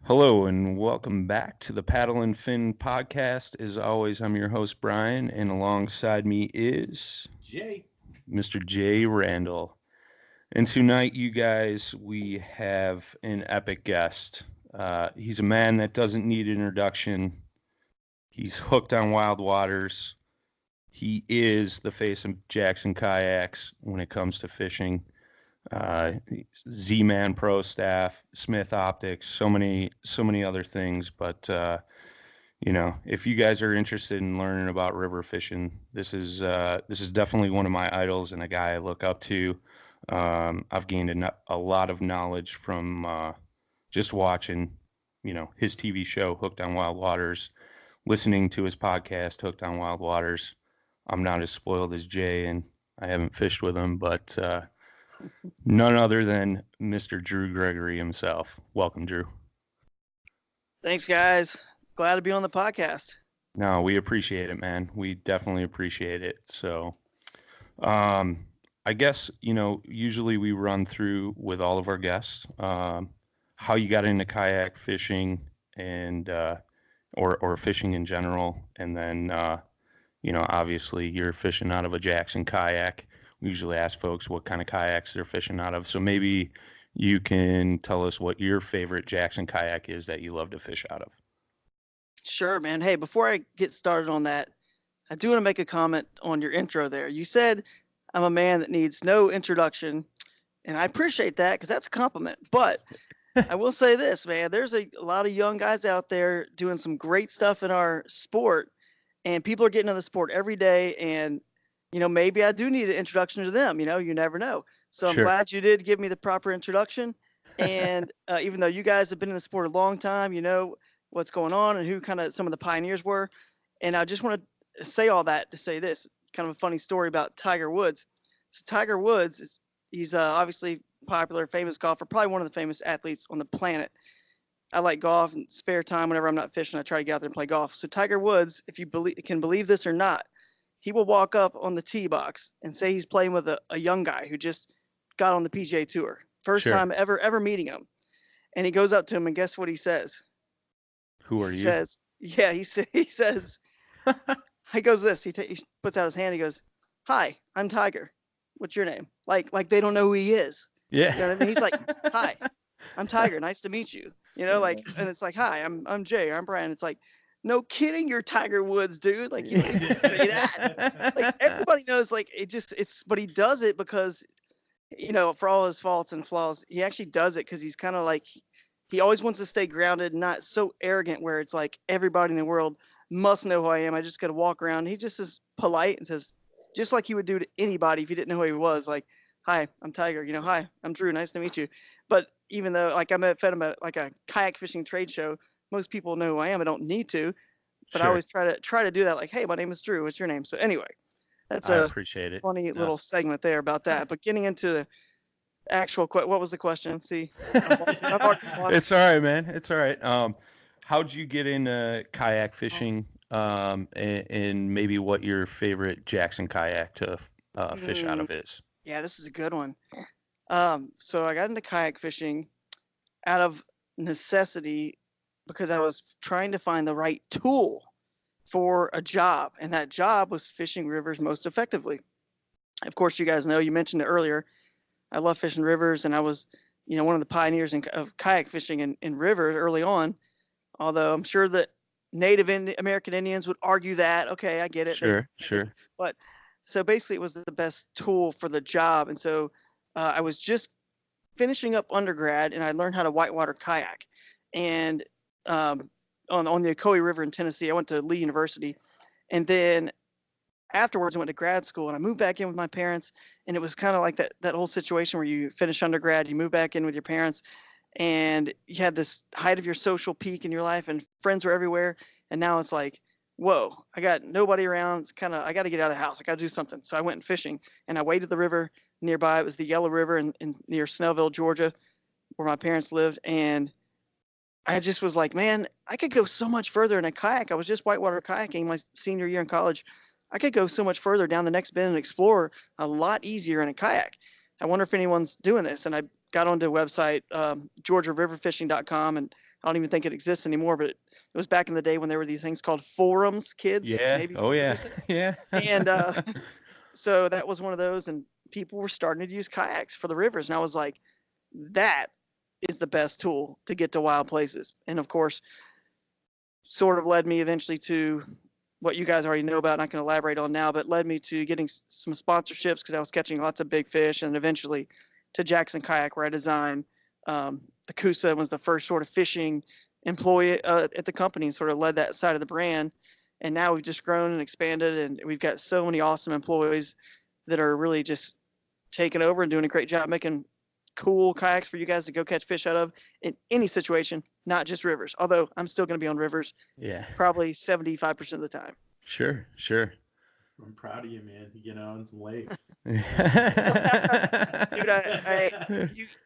Hello and welcome back to the Paddle and Fin podcast. As always, I'm your host, Brian, and alongside me is Jay. Mr. Jay Randall. And tonight, you guys, we have an epic guest. He's a man that doesn't need introduction. He's hooked on wild waters. He is the face of Jackson Kayaks when it comes to fishing. uh, Z-Man Pro staff, Smith Optics, so many other things. But if you guys are interested in learning about river fishing, this is definitely one of my idols and a guy I look up to. I've gained a lot of knowledge from just watching, his TV show Hooked on Wild Waters, listening to his podcast Hooked on Wild Waters. I'm not as spoiled as Jay, and I haven't fished with him, but none other than Mr. Drew Gregory himself. Welcome, Drew. Thanks, guys. Glad to be on the podcast. No, we appreciate it, man. We definitely appreciate it. So, um, I guess, usually we run through with all of our guests how you got into kayak fishing and or fishing in general, and then obviously you're fishing out of a Jackson kayak. We usually ask folks what kind of kayaks they're fishing out of. So maybe you can tell us what your favorite Jackson kayak is that you love to fish out of. Sure, man. Hey, before I get started on that, I do want to make a comment on your intro there. You said I'm a man that needs no introduction, and I appreciate that because that's a compliment. But I will say this, man, there's a lot of young guys out there doing some great stuff in our sport, and people are getting in the sport every day, and maybe I do need an introduction to them. You never know. So I'm Sure. glad you did give me the proper introduction. And even though you guys have been in the sport a long time, you know what's going on and who kind of some of the pioneers were. And I just want to say all that to say this kind of a funny story about Tiger Woods. So Tiger Woods he's obviously popular, famous golfer, probably one of the famous athletes on the planet. I like golf and spare time whenever I'm not fishing. I try to get out there and play golf. So Tiger Woods, if you can believe this or not, he will walk up on the tee box and say he's playing with a young guy who just got on the PGA Tour. First Sure. time ever meeting him. And he goes up to him and guess what he says? Who are He you? says, yeah, he says, he goes this, he puts out his hand, he goes, "Hi, I'm Tiger. What's your name?" Like they don't know who he is. You know what I Yeah. mean? He's like, "Hi, I'm Tiger. Nice to meet you." And it's like, "Hi, I'm Jay. I'm Brian." It's like, no kidding, you're Tiger Woods, dude. Like you don't need to say that. Like everybody knows, like but he does it because, for all his faults and flaws, he actually does it because he's kind of like, he always wants to stay grounded, not so arrogant where it's like everybody in the world must know who I am. I just got to walk around. He just is polite and says, just like he would do to anybody if he didn't know who he was, like, "Hi, I'm Tiger. Hi, I'm Drew. Nice to meet you." But even though, like, I met him at like a kayak fishing trade show, most people know who I am. I don't need to, but I Sure. always try to do that. Like, "Hey, my name is Drew. What's your name?" So anyway, that's I a appreciate it. funny No. little segment there about that. But getting into the actual what was the question? See, I've already lost. It's all right, man. It's all right. How'd you get into kayak fishing? And maybe what your favorite Jackson kayak to fish out Mm, of is? yeah, this is a good one. So I got into kayak fishing out of necessity because I was trying to find the right tool for a job, and that job was fishing rivers most effectively. Of course, you guys know, you mentioned it earlier. I love fishing rivers, and I was, one of the pioneers of kayak fishing in rivers early on. Although I'm sure that Native American Indians would argue that. Okay, I get it. Sure, sure. But so basically, it was the best tool for the job, and so I was just finishing up undergrad, and I learned how to whitewater kayak. And on the Ocoee River in Tennessee, I went to Lee University, and then afterwards I went to grad school, and I moved back in with my parents. And it was kind of like that whole situation where you finish undergrad, you move back in with your parents, and you had this height of your social peak in your life, and friends were everywhere. And now it's like, whoa, I got nobody around. It's kind of, I got to get out of the house. I got to do something. So I went fishing, and I waded the river nearby. It was the Yellow River in near Snellville, Georgia, where my parents lived. And I just was like, man, I could go so much further in a kayak. I was just whitewater kayaking my senior year in college. I could go so much further down the next bend and explore a lot easier in a kayak. I wonder if anyone's doing this. And I got onto a website, GeorgiaRiverFishing.com, and I don't even think it exists anymore, but it was back in the day when there were these things called forums, kids, Yeah. maybe. Oh yeah. Yeah. And so that was one of those, and people were starting to use kayaks for the rivers. And I was like, that is the best tool to get to wild places. And of course, sort of led me eventually to what you guys already know about, and I can elaborate on now, but led me to getting some sponsorships because I was catching lots of big fish, and eventually to Jackson Kayak, where I designed the Kusa, was the first sort of fishing employee at the company, and sort of led that side of the brand. And now we've just grown and expanded, and we've got so many awesome employees that are really just taking over and doing a great job making cool kayaks for you guys to go catch fish out of in any situation, not just rivers. Although I'm still going to be on rivers Yeah. probably 75% of the time. Sure. Sure. I'm proud of you, man. You get on some lakes. Dude,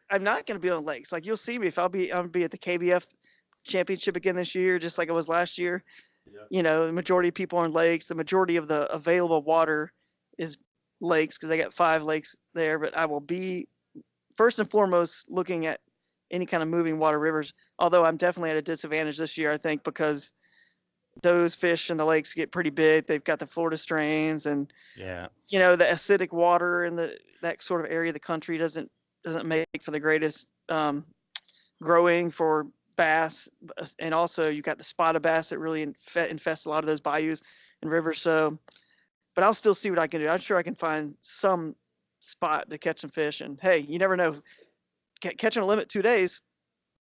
I'm not going to be on lakes. Like, you'll see me if I'll be at the KBF championship again this year, just like it was last year. Yep. You know, the majority of people are on lakes. The majority of the available water is lakes because they got 5 lakes there. But I will be first and foremost looking at any kind of moving water rivers. Although I'm definitely at a disadvantage this year, I think, because those fish in the lakes get pretty big. They've got the Florida strains, and Yeah. you know, the acidic water in that sort of area of the country doesn't make for the greatest growing for bass. And also you got the spotted bass that really infest a lot of those bayous and rivers. So, but I'll still see what I can do. I'm sure I can find some spot to catch some fish. And hey, you never know. Catching a limit 2 days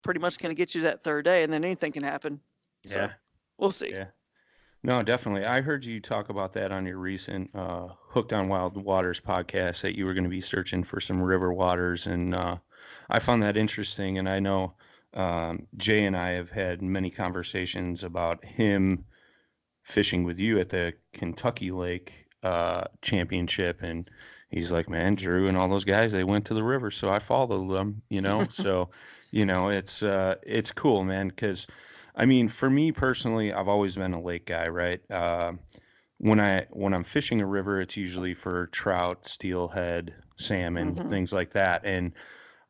pretty much going to get you that 3rd day, and then anything can happen. Yeah. So we'll see. Yeah. No, definitely. I heard you talk about that on your recent Hooked on Wild Waters podcast, that you were going to be searching for some river waters. And I found that interesting. And I know Jay and I have had many conversations about him fishing with you at the Kentucky Lake championship. And he's like, man, Drew and all those guys, they went to the river. So I followed them, you know. So, you know, it's cool, man, because I mean, for me personally, I've always been a lake guy, right? When I'm fishing a river, it's usually for trout, steelhead, salmon, things like that. And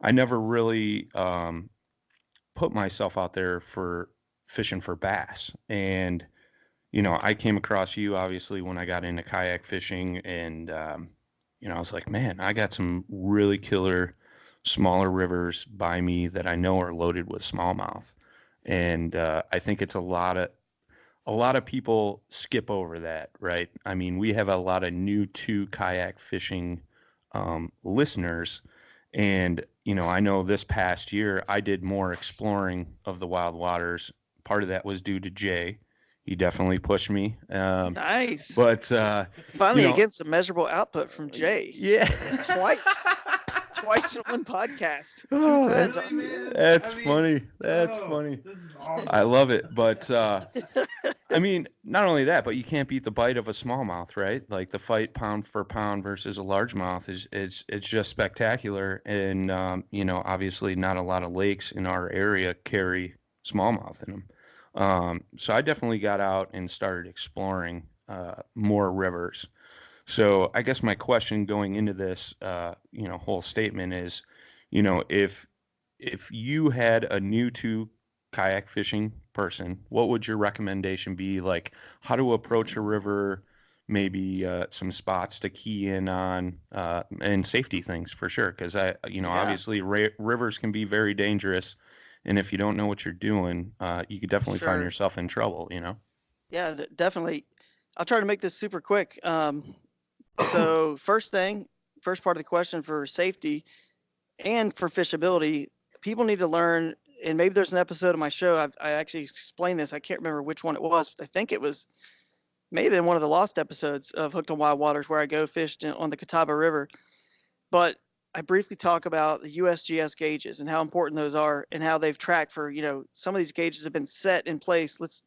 I never really put myself out there for fishing for bass. And, you know, I came across you obviously when I got into kayak fishing, and, you know, I was like, man, I got some really killer smaller rivers by me that I know are loaded with smallmouth. And I think it's a lot of people skip over that, right? I mean, we have a lot of new to kayak fishing listeners, and you know, I know this past year I did more exploring of the wild waters. Part of that was due to Jay. He definitely pushed me. Nice. But finally, you know, getting some measurable output from Jay. yeah. Twice in one podcast. Oh, friends. Really, man? That's I mean, funny. That's oh, funny. This is awesome. I love it. But I mean, not only that, but you can't beat the bite of a smallmouth, right? Like the fight pound for pound versus a largemouth is it's just spectacular. And you know, obviously not a lot of lakes in our area carry smallmouth in them. So I definitely got out and started exploring more rivers. So I guess my question going into this, you know, whole statement is, you know, if you had a new to kayak fishing person, what would your recommendation be? Like how to approach a river, maybe some spots to key in on, and safety things for sure. Because you know, Yeah. obviously rivers can be very dangerous, and if you don't know what you're doing, you could definitely find Sure. yourself in trouble. You know. Yeah, definitely. I'll try to make this super quick. So first part of the question for safety and for fishability, people need to learn, and maybe there's an episode of my show I actually explained this. I can't remember which one it was, but I think it was maybe in one of the lost episodes of Hooked on Wild Waters where I go fished on the Catawba River. But I briefly talk about the USGS gauges and how important those are, and how they've tracked for, you know, some of these gauges have been set in place. Let's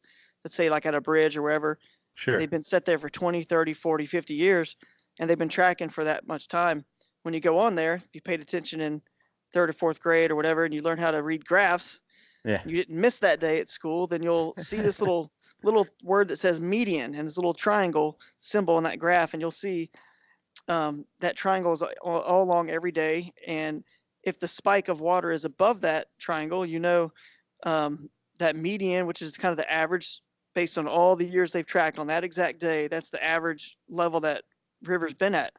say like at a bridge or wherever. Sure. They've been set there for 20, 30, 40, 50 years, and they've been tracking for that much time. When you go on there, if you paid attention in 3rd or 4th grade or whatever, and you learn how to read graphs, Yeah. you didn't miss that day at school, then you'll see this little word that says median and this little triangle symbol in that graph, and you'll see that triangle is all along every day. And if the spike of water is above that triangle, you know that median, which is kind of the average based on all the years they've tracked on that exact day, that's the average level that river's been at.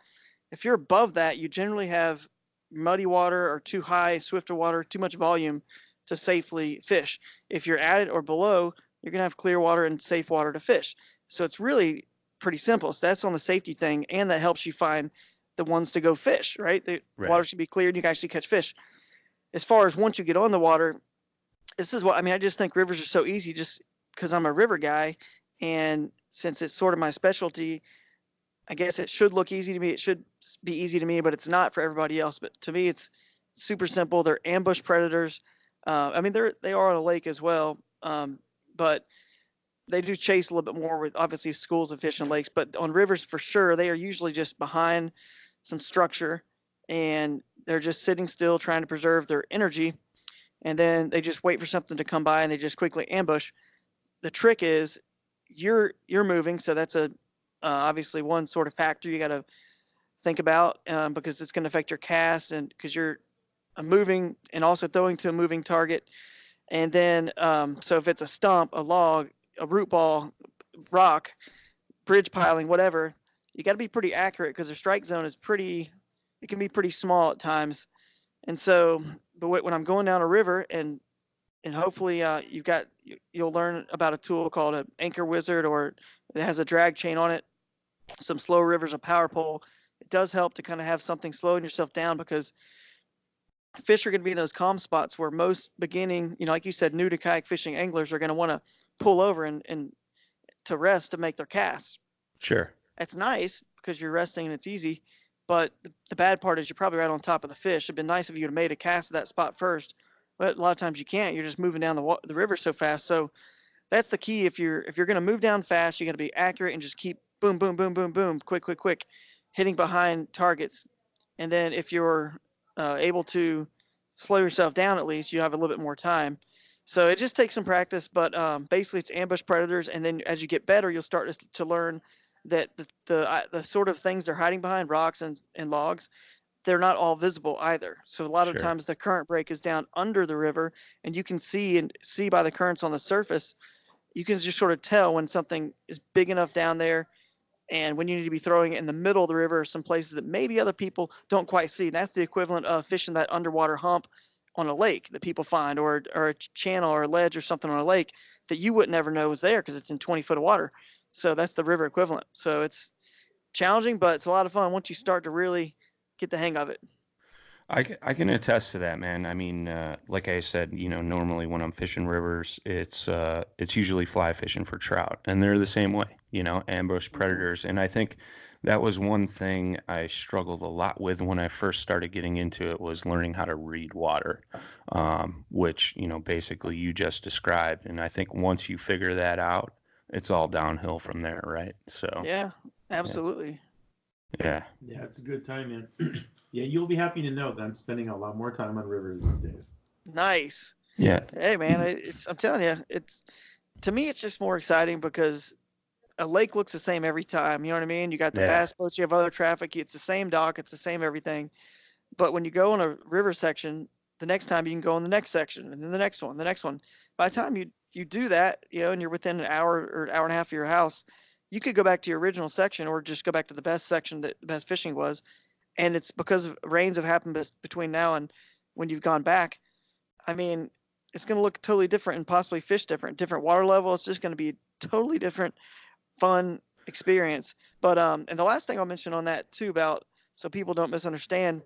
If you're above that, you generally have muddy water or too high, swifter water, too much volume to safely fish. If you're at it or below, you're gonna have clear water and safe water to fish. So it's really pretty simple. So that's on the safety thing, and that helps you find the ones to go fish, right? The Right. water should be clear and you can actually catch fish. As far as once you get on the water, this is what I mean. I just think rivers are so easy just because I'm a river guy. And since it's sort of my specialty, I guess it should look easy to me. It should be easy to me, but it's not for everybody else. But to me, it's super simple. They're ambush predators. I mean, they are on a lake as well, but they do chase a little bit more with obviously schools of fish and lakes. But on rivers, for sure, they are usually just behind some structure, and they're just sitting still, trying to preserve their energy. And then they just wait for something to come by, and they just quickly ambush. The trick is you're moving, so that's a obviously one sort of factor you got to think about, because it's going to affect your cast, and because you're moving and also throwing to a moving target. And then so if it's a stump, a log, a root ball, rock, bridge piling, whatever, you got to be pretty accurate because the strike zone is it can be pretty small at times. And so, but when I'm going down a river, and hopefully you'll learn about a tool called an anchor wizard, or it has a drag chain on it. Some slow rivers, a power pole. It does help to kind of have something slowing yourself down, because fish are going to be in those calm spots where most beginning, like you said, new to kayak fishing anglers are going to want to pull over and to rest to make their casts. Sure. That's nice because you're resting and it's easy, but the bad part is you're probably right on top of the fish. It'd been nice if you had made a cast at that spot first, but a lot of times you can't. You're just moving down the river so fast. So that's the key. If you're going to move down fast, you got to be accurate and just keep boom, boom, boom, boom, boom, quick, hitting behind targets. And then if you're able to slow yourself down, at least you have a little bit more time. So it just takes some practice, but basically it's ambush predators. And then as you get better, you'll start to learn that the sort of things they're hiding behind, rocks and logs, they're not all visible either. So a lot of Sure. times the current break is down under the river, and you can see by the currents on the surface, you can just sort of tell when something is big enough down there and when you need to be throwing it in the middle of the river, or some places that maybe other people don't quite see. And that's the equivalent of fishing that underwater hump on a lake that people find, or a channel or a ledge or something on a lake that you would never know was there because it's in 20 foot of water. So that's the river equivalent. So it's challenging, but it's a lot of fun once you start to really get the hang of it. I can attest to that, man. I mean, like I said, normally when I'm fishing rivers, it's usually fly fishing for trout, and they're the same way, ambush predators. And I think that was one thing I struggled a lot with when I first started getting into it, was learning how to read water, which, basically you just described. And I think once you figure that out, it's all downhill from there, right? So Yeah, absolutely. yeah. Yeah, it's a good time, man. Yeah, you'll be happy to know that I'm spending a lot more time on rivers these days. Nice. Yeah. Hey man, I'm telling you, to me it's just more exciting because a lake looks the same every time. You know what I mean? You got the Yeah. bass boats, you have other traffic, it's the same dock, it's the same everything. But when you go on a river section, the next time you can go on the next section, and then the next one. By the time you do that, and you're within an hour or hour and a half of your house, you could go back to your original section, or just go back to the best section that the best fishing was. And it's because of rains have happened between now and when you've gone back. I mean, it's going to look totally different and possibly fish different water level. It's just going to be a totally different, fun experience. But and the last thing I'll mention on that too, about so people don't misunderstand.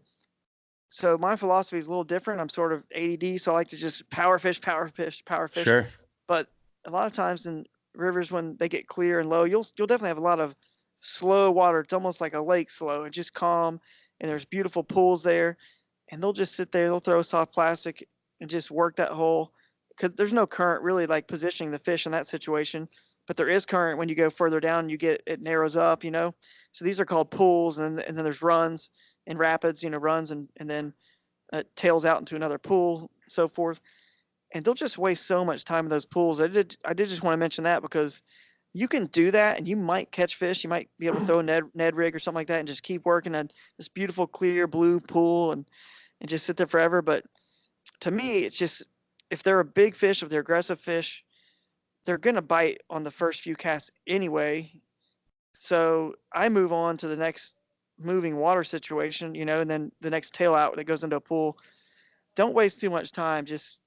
So my philosophy is a little different. I'm sort of ADD, so I like to just power fish. Sure. But a lot of times in rivers, when they get clear and low, you'll definitely have a lot of slow water. It's almost like a lake slow and just calm. And there's beautiful pools there, and they'll just sit there. They'll throw soft plastic and just work that hole, because there's no current really like positioning the fish in that situation. But there is current when you go further down. It narrows up. So these are called pools, and then there's runs and rapids. Runs and then tails out into another pool, so forth. And they'll just waste so much time in those pools. I did just want to mention that, because you can do that and you might catch fish. You might be able to throw a Ned rig or something like that and just keep working on this beautiful clear blue pool and just sit there forever. But to me, it's just if they're a big fish, if they're aggressive fish, they're going to bite on the first few casts anyway. So I move on to the next moving water situation, and then the next tail out that goes into a pool. Don't waste too much time just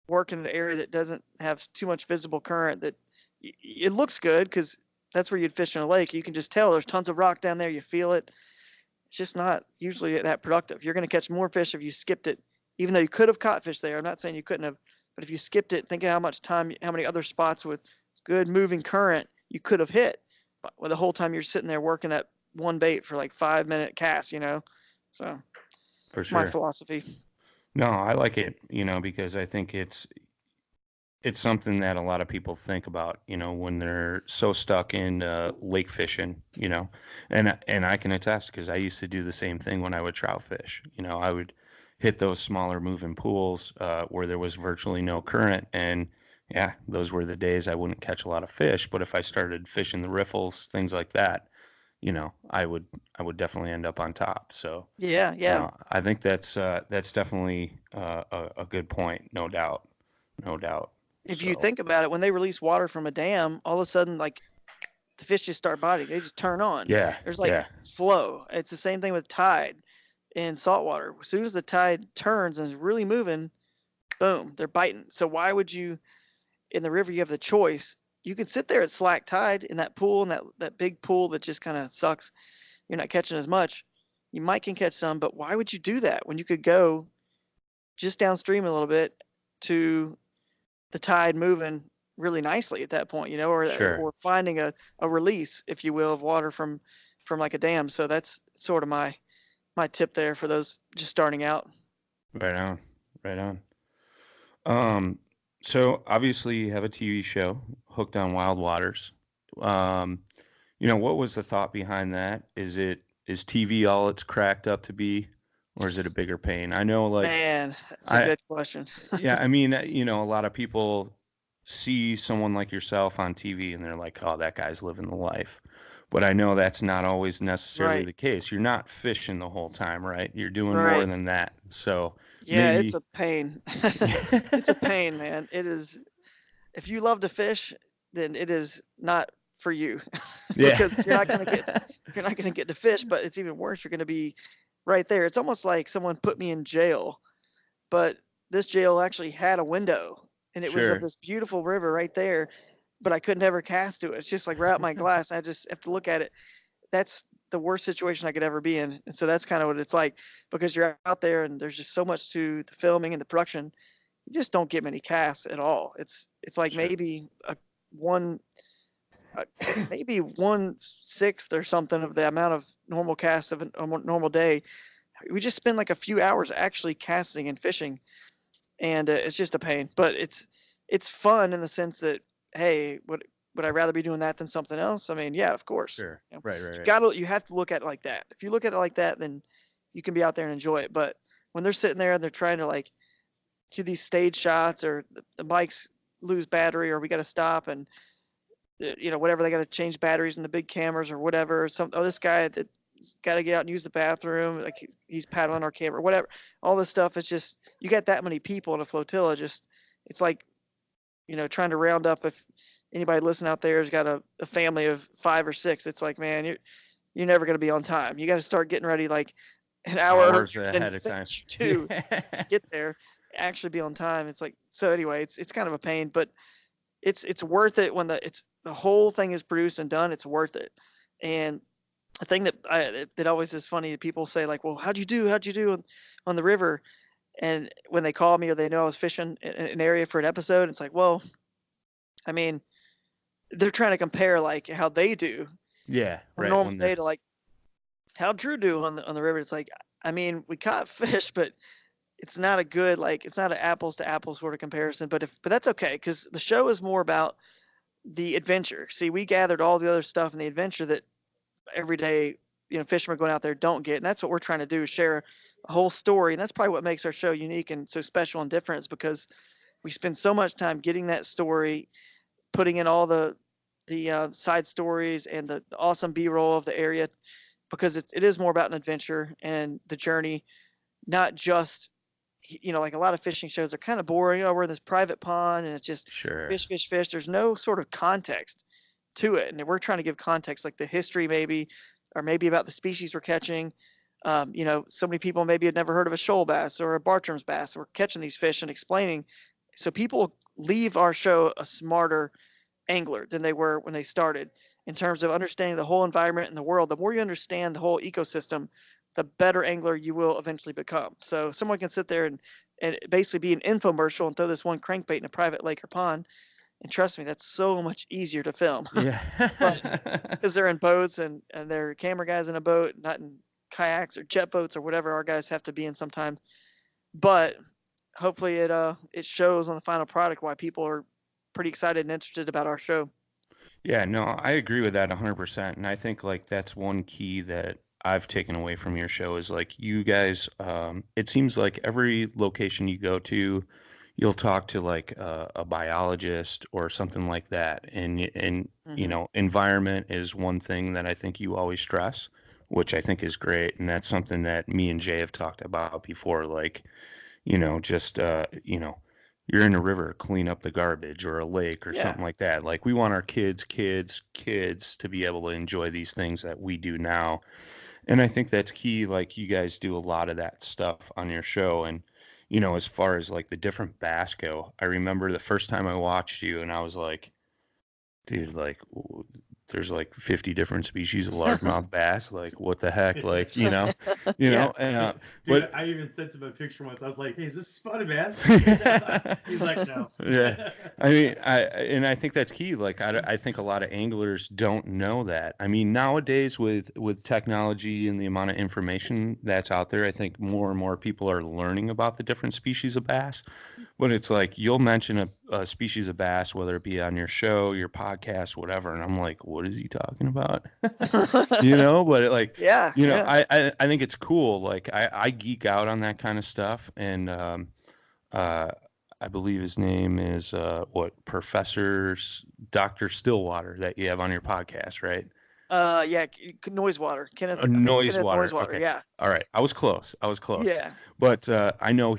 working in an area that doesn't have too much visible current. That it looks good because that's where you'd fish in a lake. You can just tell there's tons of rock down there. You feel it. It's just not usually that productive. You're going to catch more fish if you skipped it, even though you could have caught fish there. I'm not saying you couldn't have, but if you skipped it, think of how much time, how many other spots with good moving current you could have hit. Well, the whole time you're sitting there working that one bait for like 5-minute cast, So For sure. my philosophy. No, I like it, because I think it's something that a lot of people think about, when they're so stuck in lake fishing, and I can attest because I used to do the same thing when I would trout fish. I would hit those smaller moving pools where there was virtually no current, and yeah, those were the days I wouldn't catch a lot of fish. But if I started fishing the riffles, things like that, I would definitely end up on top. So Yeah. I think that's definitely a good point, no doubt. If you So, think about it, when they release water from a dam, all of a sudden, like the fish just start biting. They just turn on. yeah, There's like flow. It's the same thing with tide in saltwater. As soon as the tide turns and is really moving, boom, they're biting. So why would you, in the river, you have the choice. You can sit there at slack tide in that pool, and that big pool that just kind of sucks. You're not catching as much. You might can catch some, but why would you do that when you could go just downstream a little bit to the tide moving really nicely at that point, Sure. or finding a release, if you will, of water from like a dam. So that's sort of my tip there for those just starting out. Right on. So obviously you have a TV show, Hooked on Wild Waters. What was the thought behind that? Is TV all it's cracked up to be, or is it a bigger pain? I know, like, Man, that's a good question. yeah, I mean, a lot of people see someone like yourself on TV and they're like, oh, that guy's living the life. But I know that's not always necessarily Right. the case. You're not fishing the whole time, right? You're doing more Right. than that. So Yeah, maybe it's a pain. It's a pain, man. It is. If you love to fish, then it is not for you Yeah. because you're not gonna get to fish. But it's even worse. You're gonna be right there. It's almost like someone put me in jail, but this jail actually had a window, and it was Sure. of this beautiful river right there. But I could never cast to it. It's just like right out my glass. I just have to look at it. That's the worst situation I could ever be in. And so that's kind of what it's like, because you're out there and there's just so much to the filming and the production. You just don't get many casts at all. It's like Sure. maybe maybe 1/6 or something of the amount of normal casts of a normal day. We just spend like a few hours actually casting and fishing, and it's just a pain. But it's fun in the sense that, hey, would I rather be doing that than something else? I mean, yeah, of course. Sure. You know, Right. you have to look at it like that. If you look at it like that, then you can be out there and enjoy it. But when they're sitting there and they're trying to like do these stage shots, or the bikes lose battery, or we got to stop and whatever, they got to change batteries in the big cameras or whatever. This guy that's got to get out and use the bathroom, like he's paddling our camera, whatever. All this stuff is just, you got that many people in a flotilla. Just, it's like, trying to round up, if anybody listening out there has got a family of 5 or 6, it's like, man, you're never going to be on time. You got to start getting ready like an hour Hours earlier ahead than of time. to get there, actually be on time. It's like, so anyway, it's kind of a pain, but it's worth it when the whole thing is produced and done. It's worth it. And a thing that always is funny, people say like, well, how'd you do on the river? And when they call me or they know I was fishing in an area for an episode, it's like, well, I mean, they're trying to compare like how they do Yeah. on a Right. normal When day they're to like how Drew do on the river. It's like, I mean, we caught fish, but it's not a good, like, it's not an apples to apples sort of comparison. But that's okay, because the show is more about the adventure. See, we gathered all the other stuff in the adventure that everyday fishermen going out there don't get, and that's what we're trying to do, is share a whole story. And that's probably what makes our show unique and so special and different, is because we spend so much time getting that story, putting in all the side stories and the awesome B-roll of the area, because it is more about an adventure and the journey, not just like a lot of fishing shows are kind of boring. Oh, we're in this private pond and it's just Sure. fish, fish, fish. There's no sort of context to it. And we're trying to give context, like the history maybe, or maybe about the species we're catching. So many people maybe had never heard of a shoal bass or a Bartram's bass. We're catching these fish and explaining. So people leave our show a smarter angler than they were when they started in terms of understanding the whole environment in the world. The more you understand the whole ecosystem, the better angler you will eventually become. So someone can sit there and basically be an infomercial and throw this one crankbait in a private lake or pond. And trust me, that's so much easier to film. Yeah. Because they're in boats and they're camera guys in a boat, not in kayaks or jet boats or whatever our guys have to be in sometimes. But hopefully it shows on the final product why people are pretty excited and interested about our show. Yeah, no, I agree with that 100%. And I think like that's one key that I've taken away from your show is like you guys, it seems like every location you go to, you'll talk to like a biologist or something like that. And environment is one thing that I think you always stress, which I think is great. And that's something that me and Jay have talked about before, like, just you're in a river, clean up the garbage, or a lake or something like that. Like we want our kids to be able to enjoy these things that we do now. And I think that's key. Like you guys do a lot of that stuff on your show. And, as far as like the different bass go, I remember the first time I watched you and I was like, dude, like there's like 50 different species of largemouth bass. Like what the heck? Like, and, Dude, but I even sent him a picture once. I was like, hey, is this spotted bass? He's like, no. Yeah. I mean, I think that's key. Like, I think a lot of anglers don't know that. I mean, nowadays with technology and the amount of information that's out there, I think more and more people are learning about the different species of bass. But it's like you'll mention a species of bass, whether it be on your show, your podcast, whatever, and I'm like, what is he talking about? But like, I think it's cool. Like, I geek out on that kind of stuff, and I believe his name is Professor Dr. Stillwater that you have on your podcast, right? Noisewater. Kenneth Noisewater. Noisewater. Okay. Yeah. All right. I was close. Yeah. But I know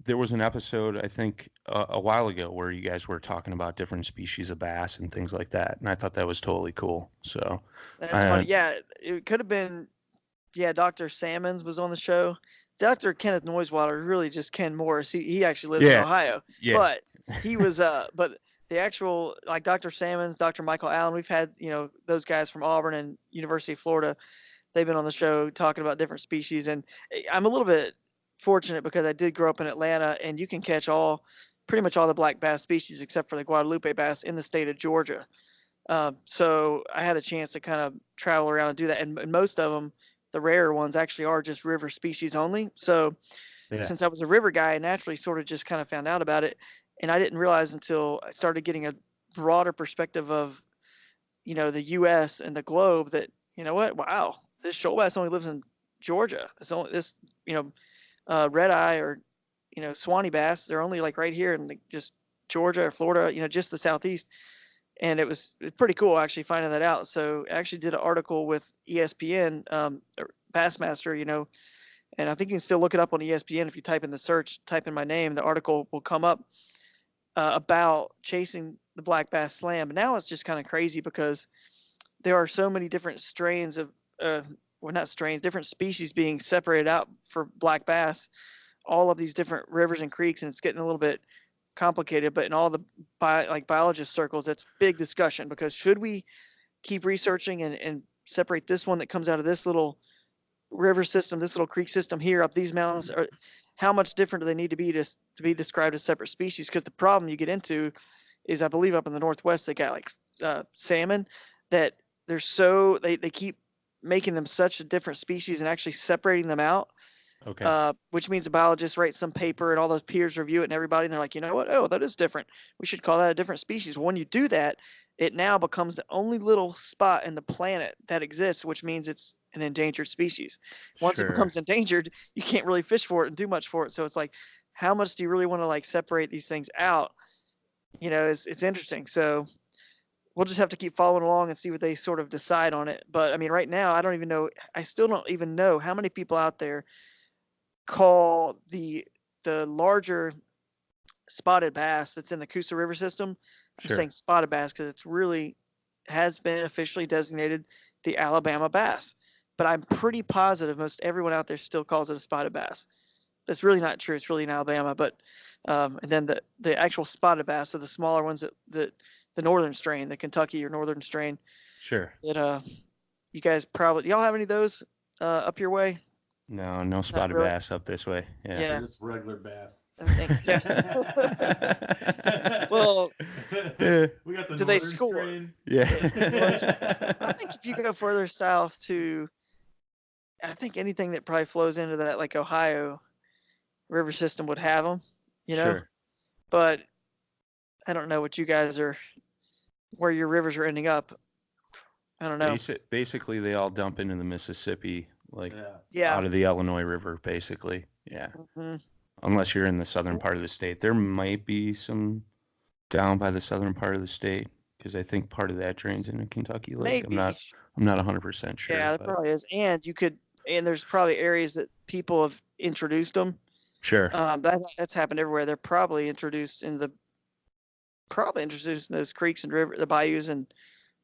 there was an episode, I think, a while ago where you guys were talking about different species of bass and things like that. And I thought that was totally cool. So That's funny. Yeah. It could have been, Dr. Salmons was on the show. Dr. Kenneth Noisewater really just Ken Morris. He actually lives in Ohio. Yeah. But he was, but the actual, like Dr. Salmons, Dr. Michael Allen, we've had, those guys from Auburn and University of Florida. They've been on the show talking about different species. And I'm a little bit fortunate because I did grow up in Atlanta, and you can catch pretty much all the black bass species except for the Guadalupe bass in the state of Georgia. So I had a chance to kind of travel around and do that. And most of them, the rarer ones, actually are just river species only. So since I was a river guy, I naturally sort of just kind of found out about it. And I didn't realize until I started getting a broader perspective of, the U.S. and the globe that, wow, this shoal bass only lives in Georgia. Red eye or, Swanee bass, they're only like right here in just Georgia or Florida, just the Southeast. And it's pretty cool actually finding that out. So I actually did an article with ESPN, Bassmaster, and I think you can still look it up on ESPN. If you type in my name, the article will come up about chasing the black bass slam. But now it's just kind of crazy because there are so many different strains of, different species being separated out for black bass, all of these different rivers and creeks, and it's getting a little bit complicated. But in all the biologist circles, that's big discussion because should we keep researching and separate this one that comes out of this little river system, this little creek system here up these mountains, or how much different do they need to be be described as separate species? Because the problem you get into is, I believe up in the Northwest, they got like salmon that they keep making them such a different species and actually separating them out. Okay. Which means the biologist writes some paper and all those peers review it and everybody, and they're like, you know what? Oh, that is different. We should call that a different species. When you do that, it now becomes the only little spot in the planet that exists, which means it's an endangered species. Once it becomes endangered, you can't really fish for it and do much for it. So it's like, how much do you really want to like separate these things out? It's interesting. So we'll just have to keep following along and see what they sort of decide on it. But I mean, right now, I still don't even know how many people out there call the the larger spotted bass that's in the Coosa River system. I'm Sure. saying spotted bass because it's really has been officially designated the Alabama bass. But I'm pretty positive most everyone out there still calls it a spotted bass. That's really not true. It's really in Alabama. But and then the actual spotted bass, so the smaller ones, that the northern strain, the Kentucky or northern strain, Sure. that you guys probably y'all have any of those up your way? No spotted really. bass up this way. Yeah. Yeah. Just regular bass. I think, yeah. Well, Yeah. We got the do they northern score? strain. Yeah. I think if you go further south to, I think anything that probably flows into that like Ohio river system would have them, you know. Sure. But I don't know what you guys are, where your rivers are ending up. I don't know. Basically, they all dump into the Mississippi, like Yeah. Yeah. out of the Illinois River, basically. Yeah. Mhm. Unless you're in the southern part of the state. There might be some down by the southern part of the state because I think part of that drains into Kentucky Lake. Maybe. I'm not 100% sure. Yeah, there but probably is. And there's probably areas that people have introduced them. sure. That's happened everywhere. They're probably introduced in those creeks and the bayous in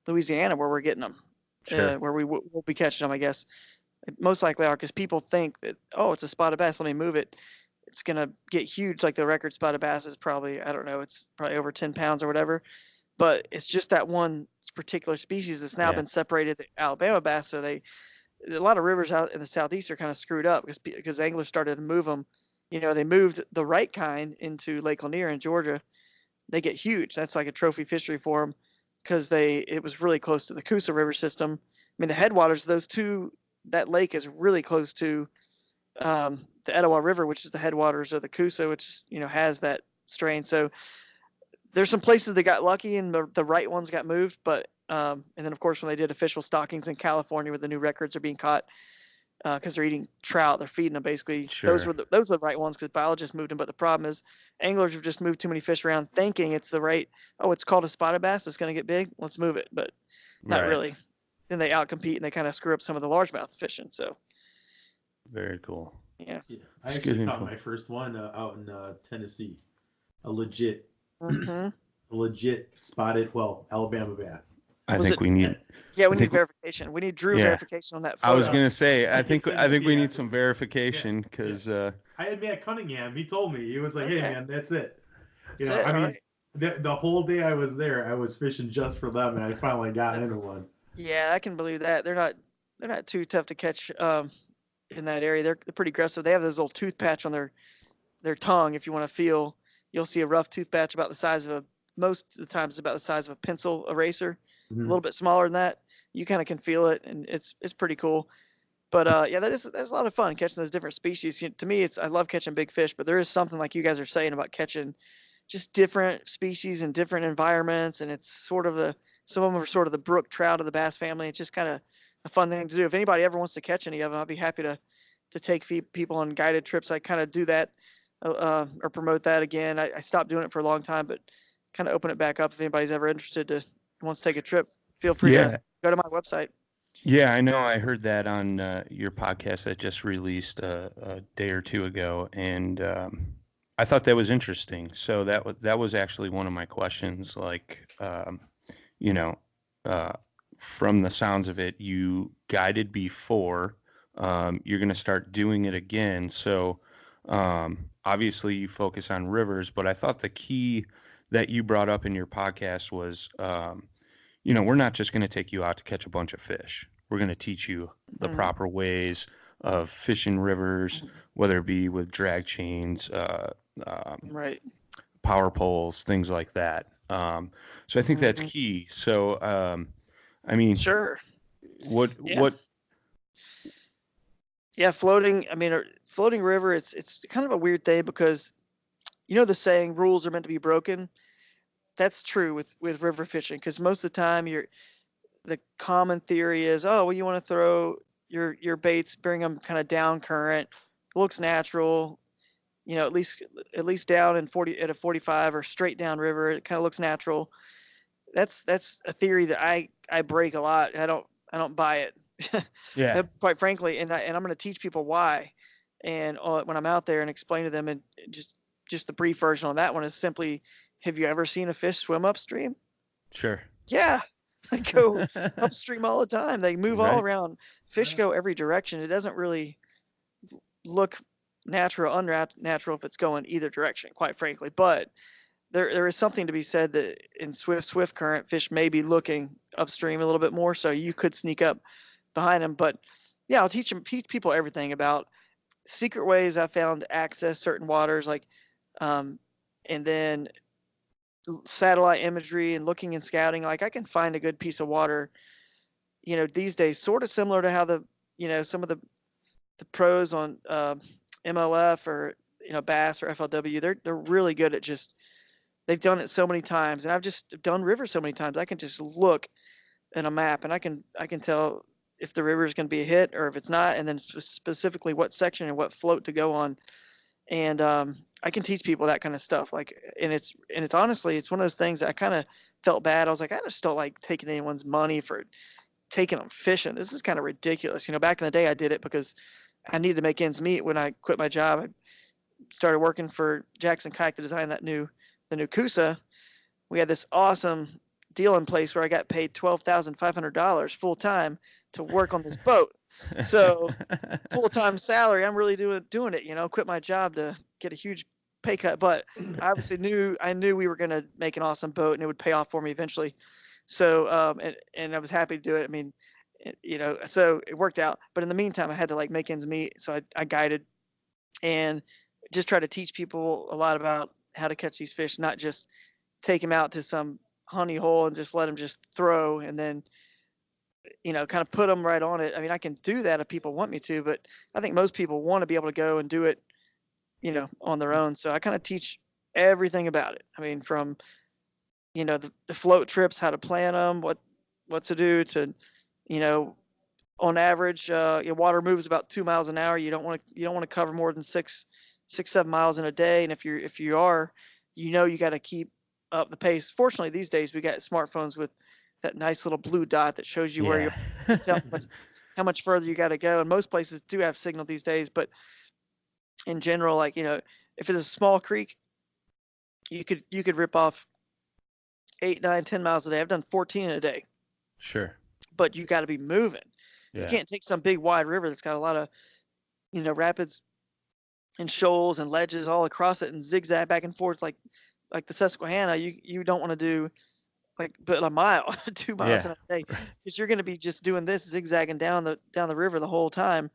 Louisiana where we're getting them, Sure. where we'll be catching them, I guess. Most likely are because people think that, oh, it's a spotted bass, let me move it. It's going to get huge. Like the record spotted bass is probably, I don't know, it's probably over 10 pounds or whatever. But it's just that one particular species that's now Yeah. been separated, the Alabama bass. So a lot of rivers out in the southeast are kind of screwed up because anglers started to move them. You know, they moved the right kind into Lake Lanier in Georgia. They get huge. That's like a trophy fishery for them because it was really close to the Coosa River system. I mean, the headwaters, that lake is really close to the Etowah River, which is the headwaters of the Coosa, which, you know, has that strain. So there's some places that got lucky and the right ones got moved. But and then, of course, when they did official stockings in California where the new records are being caught because they're eating trout, they're feeding them basically. Sure. Those are the right ones because biologists moved them. But the problem is anglers have just moved too many fish around thinking it's the right, oh, it's called a spotted bass, it's going to get big, let's move it. But not Right. really. Then they outcompete and they kind of screw up some of the largemouth fishing. So Very cool. yeah. Yeah. I It's actually good caught info. my first one out in Tennessee. A legit Hmm. spotted, Alabama bass. I Was think it- we need. Yeah, we I need think- verification. We need Drew Yeah. verification on that I photo. was gonna say. I I think. can I send think it we to you need some verification because. I had met Cunningham. He told me, he was like, "Hey Okay. man, that's it." You That's know, it, I mean, alright. the whole day I was there, I was fishing just for them, and I finally got into one. Yeah, I can believe that. They're not too tough to catch in that area. They're pretty aggressive. They have this little tooth patch on their tongue. If you want to feel, you'll see a rough tooth patch about the size of most of the times it's about the size of a pencil eraser, a little bit smaller than that. You kind of can feel it, and it's pretty cool. But yeah, that's a lot of fun catching those different species. To me, I love catching big fish, but there is something like you guys are saying about catching just different species in different environments, and it's sort of some of them are sort of the brook trout of the bass family. It's just kind of a fun thing to do. If anybody ever wants to catch any of them, I'd be happy to take people on guided trips. I kind of do that or promote that again. I stopped doing it for a long time, but kind of open it back up if anybody's ever interested wants to take a trip. Feel free to go to my website. Yeah, I know. I heard that on your podcast that just released a day or two ago, and I thought that was interesting. So that was actually one of my questions. Like, you know, from the sounds of it, you guided before. You're going to start doing it again. So obviously you focus on rivers, but I thought the key that you brought up in your podcast was, we're not just going to take you out to catch a bunch of fish. We're going to teach you the proper ways of fishing rivers, whether it be with drag chains, Right. power poles, things like that. So I think that's key. So, I mean, Sure. what? Yeah, floating. I mean, floating river. It's kind of a weird thing because, the saying rules are meant to be broken. That's true with river fishing because most of the time the common theory is, oh, well, you want to throw your baits, bring them kind of down current, looks natural, at least down in 40 at a 45 or straight down river, it kind of looks natural. That's a theory that I break a lot. I don't buy it. Yeah. Quite frankly, and I'm going to teach people why. And when I'm out there and explain to them, and just the brief version on that one is simply, have you ever seen a fish swim upstream? Sure. Yeah, they go upstream all the time. They move all Right. around. Fish Right. go every direction. It doesn't really look natural, unnatural if it's going either direction, quite frankly. But there is something to be said that in swift current, fish may be looking upstream a little bit more, so you could sneak up behind them. But yeah, I'll teach people everything about secret ways I found to access certain waters, like and then satellite imagery and looking and scouting. Like I can find a good piece of water, these days, sort of similar to how some of the pros on MLF or Bass or FLW. They're really good at just, they've done it so many times, and I've just done rivers so many times. I can just look at a map and I can tell if the river is going to be a hit or if it's not, and then specifically what section and what float to go on. And I can teach people that kind of stuff. Like, and it's honestly, it's one of those things that I kind of felt bad. I was like, I just don't like taking anyone's money for taking them fishing. This is kind of ridiculous. Back in the day, I did it because I needed to make ends meet. When I quit my job, I started working for Jackson Kayak to design the new Kusa. We had this awesome deal in place where I got paid $12,500 full time to work on this boat. So full time salary, I'm really doing it. Quit my job to get a huge pay cut, but I obviously knew we were going to make an awesome boat and it would pay off for me eventually. So and I was happy to do it. I mean, so it worked out. But in the meantime, I had to like make ends meet. So I guided and just try to teach people a lot about how to catch these fish, not just take them out to some honey hole and just let them just throw and then kind of put them right on it. I mean, I can do that if people want me to, but I think most people want to be able to go and do it on their own. So I kind of teach everything about it. I mean, from the float trips, how to plan them, what to do to on average, your water moves about 2 miles an hour. You don't want to cover more than 7 miles in a day. And if you are, you got to keep up the pace. Fortunately, these days we got smartphones with that nice little blue dot that shows you where you tell how much further you got to go. And most places do have signal these days, but in general, like if it's a small creek, you could rip off 8, 9, 10 miles a day. I've done 14 in a day. Sure. But you got to be moving. Yeah. You can't take some big wide river that's got a lot of rapids and shoals and ledges all across it and zigzag back and forth like the Susquehanna. You don't want to do but a mile, 2 miles in a day, because you're going to be just doing this zigzagging down the river the whole time,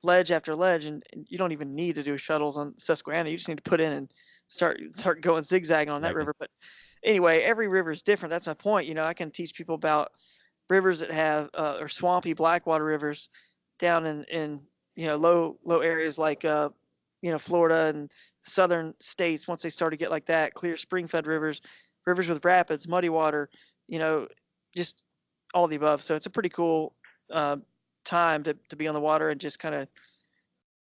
ledge after ledge, and you don't even need to do shuttles on Susquehanna. You just need to put in and start going zigzagging on that river. But anyway, every river is different. That's my point. I can teach people about rivers that have or swampy blackwater rivers down in low areas like Florida and southern states. Once they start to get like that, clear spring fed rivers with rapids, muddy water, just all the above. So it's a pretty cool time to be on the water and just kind of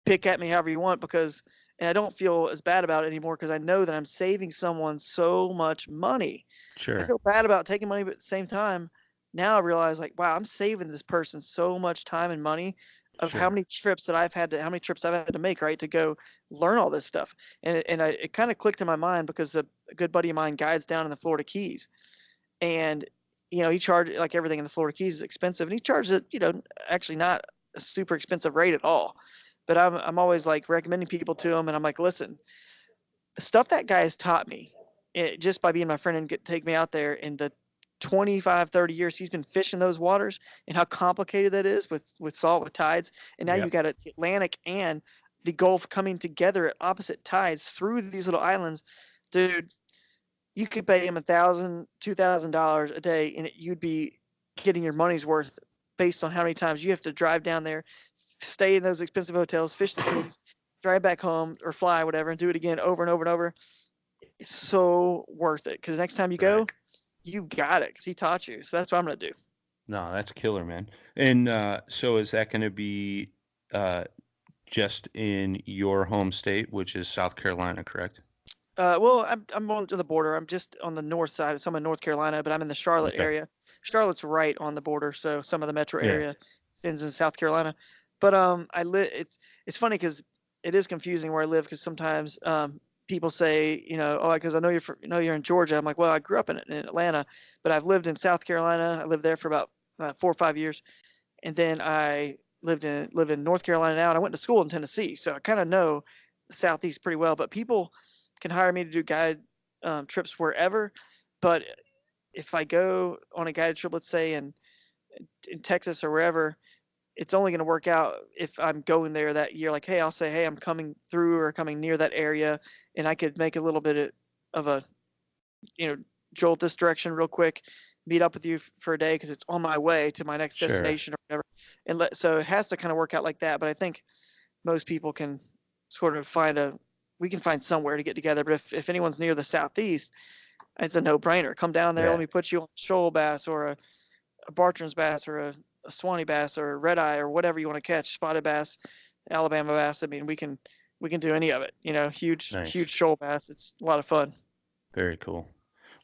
pick at me however you want, and I don't feel as bad about it anymore because I know that I'm saving someone so much money. Sure. I feel bad about taking money, but at the same time, now I realize like, wow, I'm saving this person so much time and money of how many trips I've had to make, right, to go learn all this stuff. And it kind of clicked in my mind because a good buddy of mine guides down in the Florida Keys, and he charged, like everything in the Florida Keys is expensive, and he charges it, actually not a super expensive rate at all. But I'm always like recommending people to him, and I'm like, listen, the stuff that guy has taught me, just by being my friend and take me out there in the 25, 30 years he's been fishing those waters, and how complicated that is with salt, with tides. And now you got the Atlantic and the Gulf coming together at opposite tides through these little islands. Dude, you could pay him $1,000, $2,000 a day, and you'd be getting your money's worth based on how many times you have to drive down there, stay in those expensive hotels, fish the Keys, drive back home or fly, whatever, and do it again over and over and over. It's so worth it, because next time you go, you got it, because he taught you. So that's what I'm going to do. No, that's killer, man. And so is that going to be just in your home state, which is South Carolina, correct? Well, I'm on to the border. I'm just on the north side. So I'm in North Carolina, but I'm in the Charlotte area. Charlotte's right on the border, so some of the metro area ends in South Carolina. But it's funny because it is confusing where I live because sometimes people say, oh, because I know you're in Georgia. I'm like, well, I grew up in Atlanta, but I've lived in South Carolina. I lived there for about 4 or 5 years, and then I live in North Carolina now, and I went to school in Tennessee, so I kind of know the Southeast pretty well. But people can hire me to do guide trips wherever, but if I go on a guided trip, let's say in Texas or wherever, it's only going to work out if I'm going there that year. Like, hey, I'll say, hey, I'm coming through or coming near that area, and I could make a little bit of a, jolt this direction real quick, meet up with you for a day because it's on my way to my next Sure. destination or whatever. And so it has to kind of work out like that. But I think most people can sort of we can find somewhere to get together. But if anyone's near the Southeast, it's a no-brainer. Come down there. Yeah. Let me put you on a shoal bass or a Bartram's bass or a Swanee bass or a red eye or whatever you want to catch, spotted bass, Alabama bass. I mean, we can do any of it. Huge shoal bass. It's a lot of fun. Very cool.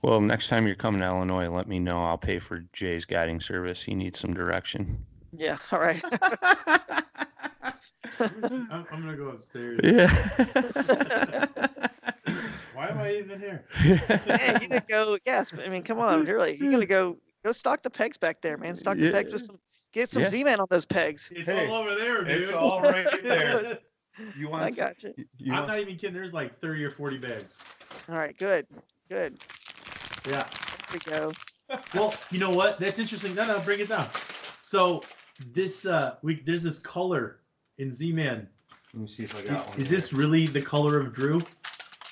Well, next time you're coming to Illinois, let me know. I'll pay for Jay's guiding service. He needs some direction. Yeah. All right. I'm gonna go upstairs. Yeah. Why am I even here? Man, you gonna go? Yes. I mean, come on, really. You're gonna go stock the pegs back there, man. Stock the pegs with get some Z-Man on those pegs. It's all over there, dude. It's all right there. You want? I got you. I'm not even kidding. There's like 30 or 40 bags. All right. Good. Yeah. There we go. Well, you know what? That's interesting. No, bring it down. So this there's this color in Z-Man. Let me see if I got one. Is this really the color of Drew?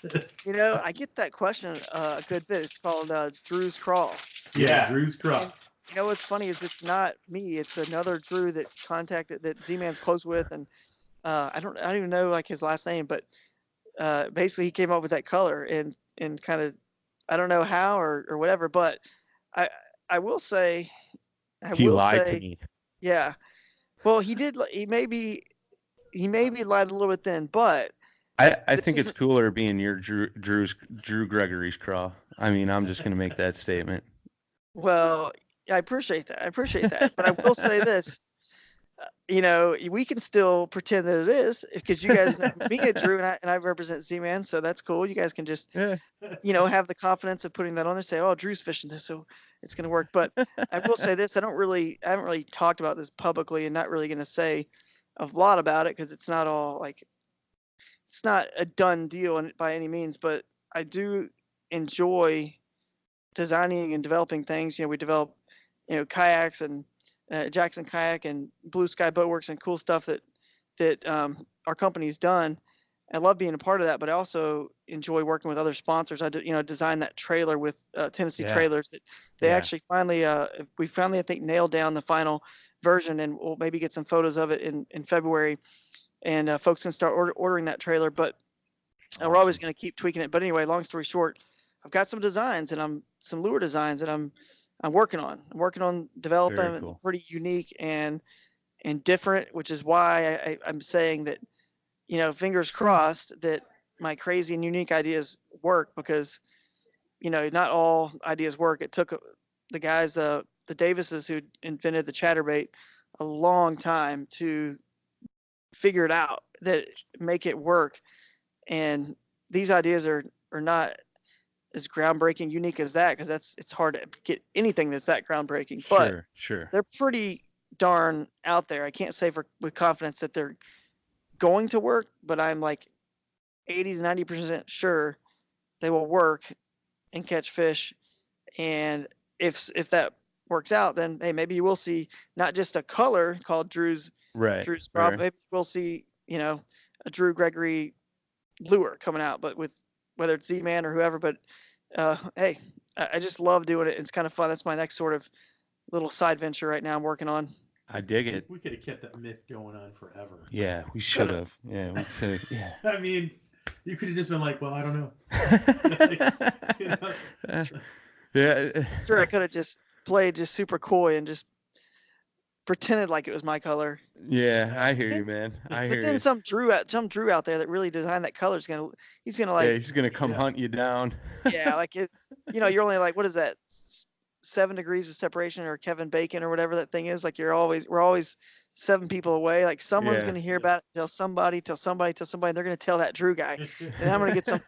I get that question a good bit. It's called Drew's Crawl. Yeah, Drew's Crawl. And what's funny is it's not me. It's another Drew that Z-Man's close with, and I don't even know like his last name, but basically he came up with that color and kind of, I don't know how or whatever, but I will say he lied to me. Yeah. Well, he did. He maybe lied a little bit then, but I think it's cooler being your Drew Gregory's craw. I mean, I'm just gonna make that statement. Well, I appreciate that. But I will say this. We can still pretend that it is because you guys know me and Drew and I represent Z-Man, so that's cool. You guys can just, have the confidence of putting that on there, say, oh, Drew's fishing this, so it's going to work. But I will say this, I haven't really talked about this publicly and not really going to say a lot about it because it's not all it's not a done deal by any means, but I do enjoy designing and developing things. We develop, kayaks and Jackson Kayak and Blue Sky Boatworks and cool stuff that our company's done. I love being a part of that, but I also enjoy working with other sponsors. I designed that trailer with Tennessee Trailers that they actually finally I think nailed down the final version, and we'll maybe get some photos of it in February, and folks can start ordering that trailer. But we're always going to keep tweaking it. But anyway, long story short, I've got some designs and some lure designs that I'm working on. I'm working on developing them. Cool. Pretty unique and different, which is why I'm saying that, fingers crossed that my crazy and unique ideas work, because, not all ideas work. It took the guys, the Davises who invented the chatterbait, a long time to figure it out, that make it work. And these ideas are not as groundbreaking, unique as that, because it's hard to get anything that's that groundbreaking. But sure, they're pretty darn out there. I can't say with confidence that they're going to work, but I'm like 80 to 90% sure they will work and catch fish. And if that works out, then hey, maybe you will see not just a color called Drew's Craw. Maybe we'll see a Drew Gregory lure coming out, but with whether it's Z-Man or whoever. But hey, I just love doing it. It's kind of fun. That's my next sort of little side venture right now I'm working on. I dig it. We could have kept that myth going on forever. Yeah, we should have. Yeah, we could. Yeah. I mean, you could have just been like, well, I don't know. Yeah. Sure, I could have just played just super coy and just pretended like it was my color. Yeah, I hear you, man. I hear you. But then some Drew out there that really designed that color he's gonna come hunt you down. Yeah, like you're only like, what is that, 7 degrees of separation, or Kevin Bacon or whatever that thing is. Like we're always 7 people away. Like someone's Yeah. going to hear about it, tell somebody, tell somebody, tell somebody. They're going to tell that Drew guy, and I'm going to get some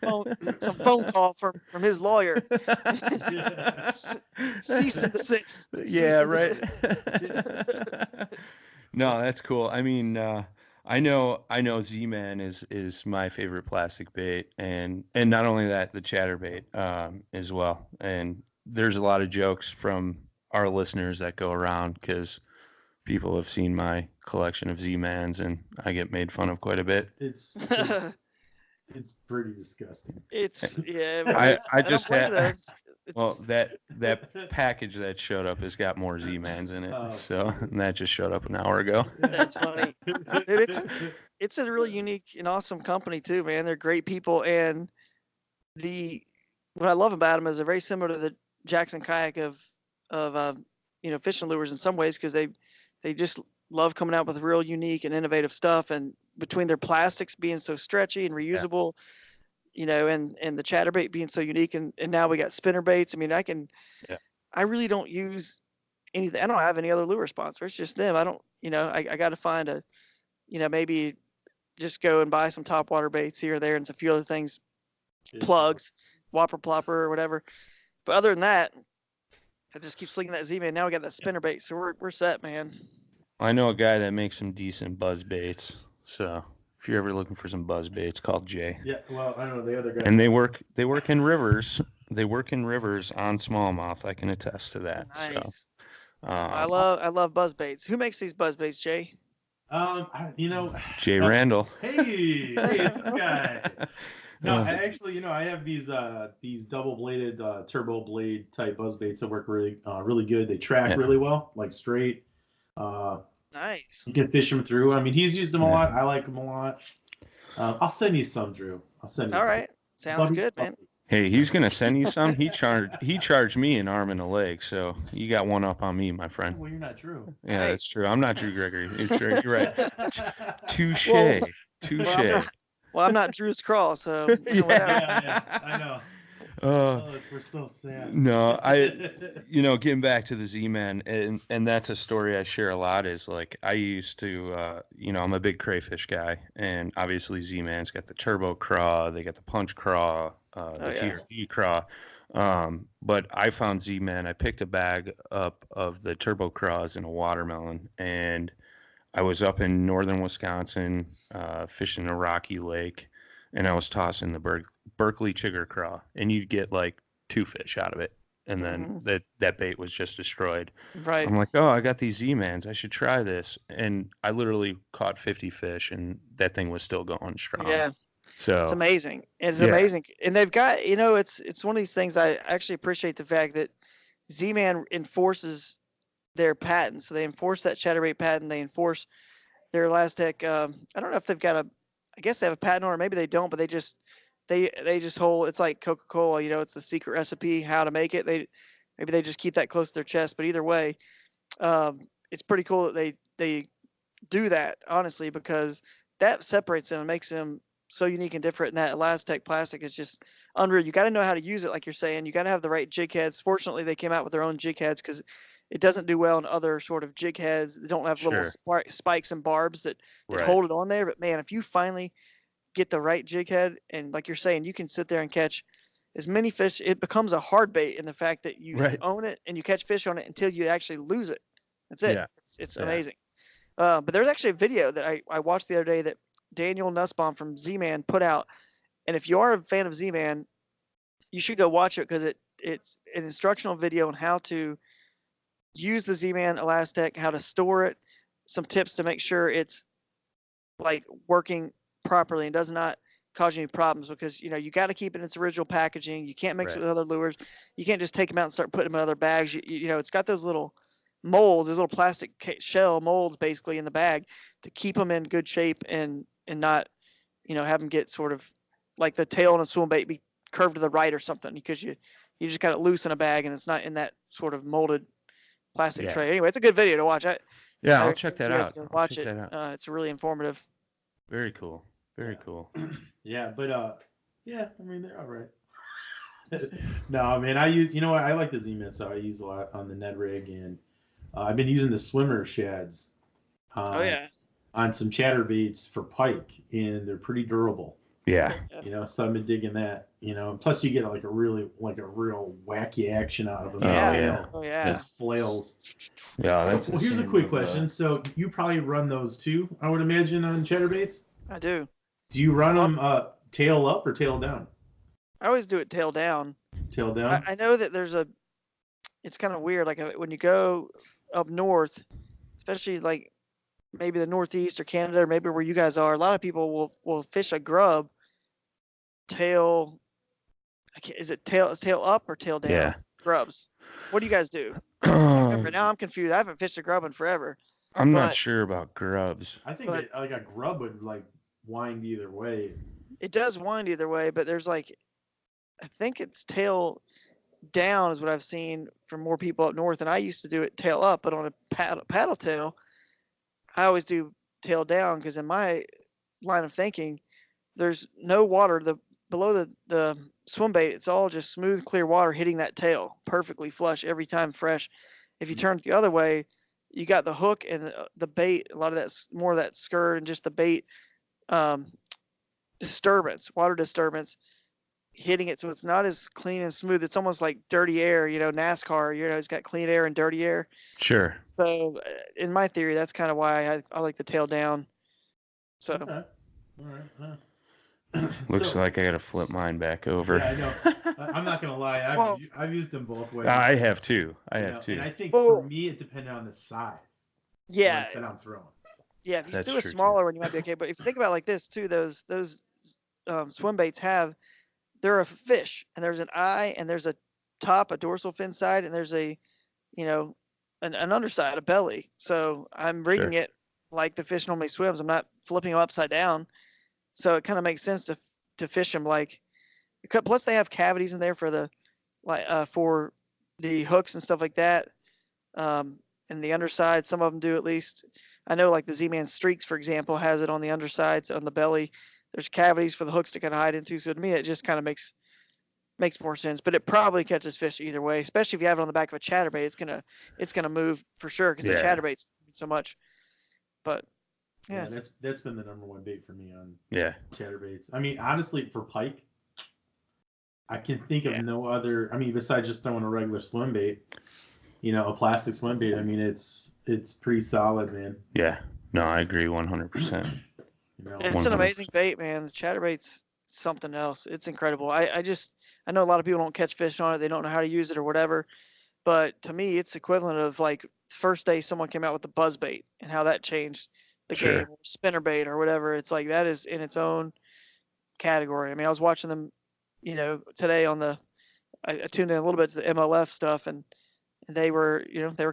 phone call from his lawyer. Cease and desist. Yeah, Cease and right. desist. No, that's cool. I mean, I know Z-Man is my favorite plastic bait, and not only that, the chatterbait as well. And there's a lot of jokes from our listeners that go around because people have seen my collection of Z-Mans, and I get made fun of quite a bit. It's pretty disgusting. It's yeah. I I don't just blame had you, though. well that package that showed up has got more Z-Mans in it, Oh. so and that just showed up an hour ago. That's funny. Dude, it's a really unique and awesome company too, man. They're great people, and what I love about them is they're very similar to the Jackson Kayak of fishing lures in some ways, because they just love coming out with real unique and innovative stuff. And between their plastics being so stretchy and reusable, and the chatterbait being so unique, and now we got spinner baits. I mean, I really don't use anything. I don't have any other lure sponsor. It's just them. I don't, I got to find maybe just go and buy some top water baits here or there and a few other things, plugs, whopper plopper or whatever. But other than that, I just keep slinging that Z-Man. Now we got that spinner bait, so we're set, man. I know a guy that makes some decent buzz baits, so if you're ever looking for some buzz baits, call Jay. Yeah, well, I don't know the other guy. And they work in rivers. They work in rivers on smallmouth. I can attest to that. Nice. So, I love buzz baits. Who makes these buzz baits, Jay? Jay Randall. Hey, this guy. No, I actually, I have these double-bladed turbo blade type buzz baits that work really good. They track really well, like straight. Nice. You can fish them through. I mean, he's used them a lot. I like them a lot. I'll send you some, Drew. I'll send you some. All right. Sounds good, man. Hey, he's gonna send you some. He charged me an arm and a leg, so you got one up on me, my friend. Well, you're not Drew. Yeah, Nice. that's true. I'm not Drew Gregory. You're right. Touche. Well, Touche. Well, I'm not Drew's Crawl, so whatever. Yeah, I know. We're so sad. No, getting back to the Z-Man, and that's a story I share a lot, is like I used to, I'm a big crayfish guy, and obviously Z-Man's got the turbo craw, they got the punch craw, the TRD craw, but I found Z-Man, I picked a bag up of the turbo craws in a watermelon, and I was up in northern Wisconsin, fishing a rocky lake, and I was tossing the Berkeley chigger craw, and you'd get like 2 fish out of it, and then that bait was just destroyed. Right. I'm like, oh, I got these Z-Mans, I should try this, and I literally caught 50 fish, and that thing was still going strong. Yeah. So it's amazing. It's amazing, and they've got it's one of these things. I actually appreciate the fact that Z-Man enforces their patents. So they enforce that chatterbait patent. They enforce their Elastec. I don't know if they've got I guess they have a patent on it, or maybe they don't, but they just hold. It's like Coca-Cola, it's the secret recipe how to make it. Maybe they just keep that close to their chest. But either way, it's pretty cool that they do that, honestly, because that separates them and makes them so unique and different. And that Elastec plastic is just unreal. You got to know how to use it, like you're saying. You got to have the right jig heads. Fortunately, they came out with their own jig heads, because it doesn't do well in other sort of jig heads. They don't have little spikes and barbs that hold it on there. But man, if you finally get the right jig head, and like you're saying, you can sit there and catch as many fish. It becomes a hard bait in the fact that you own it and you catch fish on it until you actually lose it. That's it. Yeah. It's amazing. But there's actually a video that I watched the other day that Daniel Nussbaum from Z-Man put out. And if you are a fan of Z-Man, you should go watch it, because it's an instructional video on how to use the Z-Man Elastec, how to store it, some tips to make sure it's like working properly and does not cause you any problems, because you got to keep it in its original packaging. You can't mix it with other lures. You can't just take them out and start putting them in other bags. It's got those little molds, those little plastic shell molds basically in the bag to keep them in good shape and not have them get sort of like the tail on a swim bait be curved to the right or something, because you just got it loose in a bag and it's not in that sort of molded plastic tray. Anyway, it's a good video to watch. I'll check that out. Watch it. It's really informative. Very cool. Very cool. Yeah, but I mean, they're all right. No, man, I use, I like the Z-Man, so I use a lot on the Ned rig, and I've been using the swimmer shads Oh yeah. on some chatterbaits for pike, and they're pretty durable. Yeah. So I've been digging that. Plus you get like a real wacky action out of them. Yeah. Yeah. Oh yeah. Just flails. Yeah, that's Well, here's a quick question. So you probably run those too, I would imagine, on chatterbaits. I do. Do you run them tail up or tail down? I always do it tail down. Tail down. I know that it's kind of weird. Like when you go up north, especially like maybe the Northeast or Canada or maybe where you guys are, a lot of people will fish a grub tail. Is it tail up or tail down? Yeah. Grubs. What do you guys do? Remember, now I'm confused. I haven't fished a grub in forever. I'm not sure about grubs. I think like a grub would like wind either way. It does wind either way, but there's like, I think it's tail down is what I've seen from more people up north, and I used to do it tail up, but on a paddle tail, I always do tail down because in my line of thinking, there's no water. Below the swim bait, it's all just smooth, clear water hitting that tail, perfectly flush every time, fresh. If you turn it the other way, you got the hook and the bait. A lot of that's more of that skirt and just the bait disturbance, water disturbance, hitting it, so it's not as clean and smooth. It's almost like dirty air. NASCAR. It's got clean air and dirty air. Sure. So, in my theory, that's kind of why I like the tail down. So. Okay. All right. Looks like I got to flip mine back over. Yeah, I know. I'm not gonna lie. I've used them both ways. I have too. And I think for me, it depended on the size. Yeah. That I'm throwing. Yeah, if you do a smaller one, you might be okay. But if you think about it like this too, those swim baits they're a fish, and there's an eye, and there's a top, a dorsal fin side, and there's an underside, a belly. So I'm rigging it like the fish normally swims. I'm not flipping them upside down. So it kind of makes sense to fish them like. Plus they have cavities in there for the hooks and stuff like that. And the underside, some of them do at least. I know like the Z-Man Streaks, for example, has it on the undersides, on the belly. There's cavities for the hooks to kind of hide into. So to me, it just kind of makes more sense. But it probably catches fish either way, especially if you have it on the back of a chatterbait. It's gonna move for sure because the chatterbait's so much. But yeah, that's been the number one bait for me on chatterbaits. I mean, honestly, for pike, I can think of no other. I mean, besides just throwing a regular swim bait, a plastic swim bait. I mean, it's pretty solid, man. Yeah. No, I agree 100%. It's an amazing bait, man. The chatterbait's something else. It's incredible. I know a lot of people don't catch fish on it. They don't know how to use it or whatever. But to me, it's equivalent of like first day someone came out with the buzz bait and how that changed the game, or spinner bait or whatever. It's like that is in its own category. I mean, I was watching them, today on I tuned in a little bit to the MLF stuff, and they were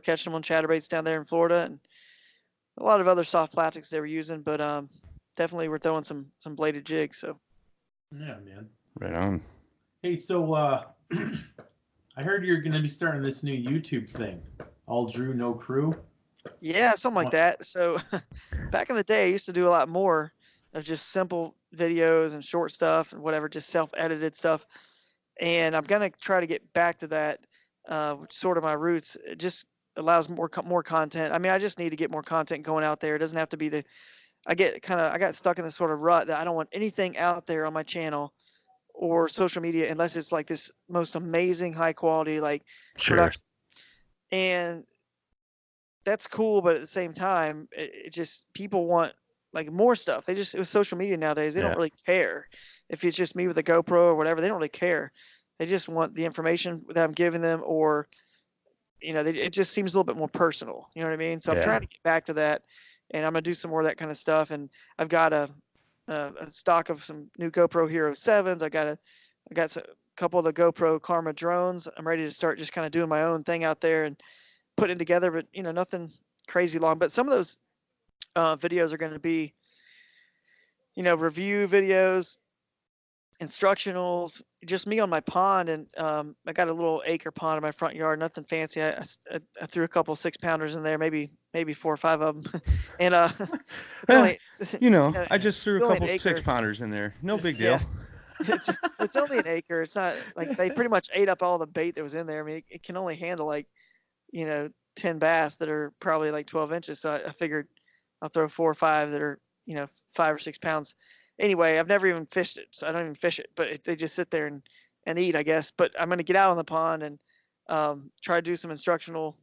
catching them on chatterbaits down there in Florida, and a lot of other soft plastics they were using, but definitely we're throwing some bladed jigs. So yeah, man. Right on. Hey, so I heard you're gonna be starting this new YouTube thing, All Drew No Crew. Yeah, something like that. So back in the day, I used to do a lot more of just simple videos and short stuff and whatever, just self-edited stuff. And I'm gonna try to get back to that, which is sort of my roots. It just allows more content. I mean, I just need to get more content going out there. It doesn't have to be I got stuck in this sort of rut that I don't want anything out there on my channel or social media unless it's like this most amazing high quality production. And that's cool, but at the same time, it just people want like more stuff. With social media nowadays, they don't really care if it's just me with a GoPro or whatever. They don't really care. They just want the information that I'm giving them, or it just seems a little bit more personal. You know what I mean? So I'm trying to get back to that, and I'm gonna do some more of that kind of stuff. And I've got a stock of some new GoPro Hero 7s. I got a couple of the GoPro Karma drones. I'm ready to start just kind of doing my own thing out there and putting it together, but nothing crazy long. But some of those videos are going to be, review videos, instructionals, just me on my pond. And I got a little acre pond in my front yard, nothing fancy. I threw a couple 6-pounders in there, maybe 4 or 5 of them. And I just threw a couple 6-pounders in there. No big deal. It's only an acre. It's not like they pretty much ate up all the bait that was in there. I mean, it can only handle 10 bass that are probably like 12 inches. So I figured I'll throw 4 or 5 that are, 5 or 6 pounds. Anyway, I've never even fished it, so I don't even fish it, but they just sit there and eat, I guess. But I'm going to get out on the pond and try to do some instructional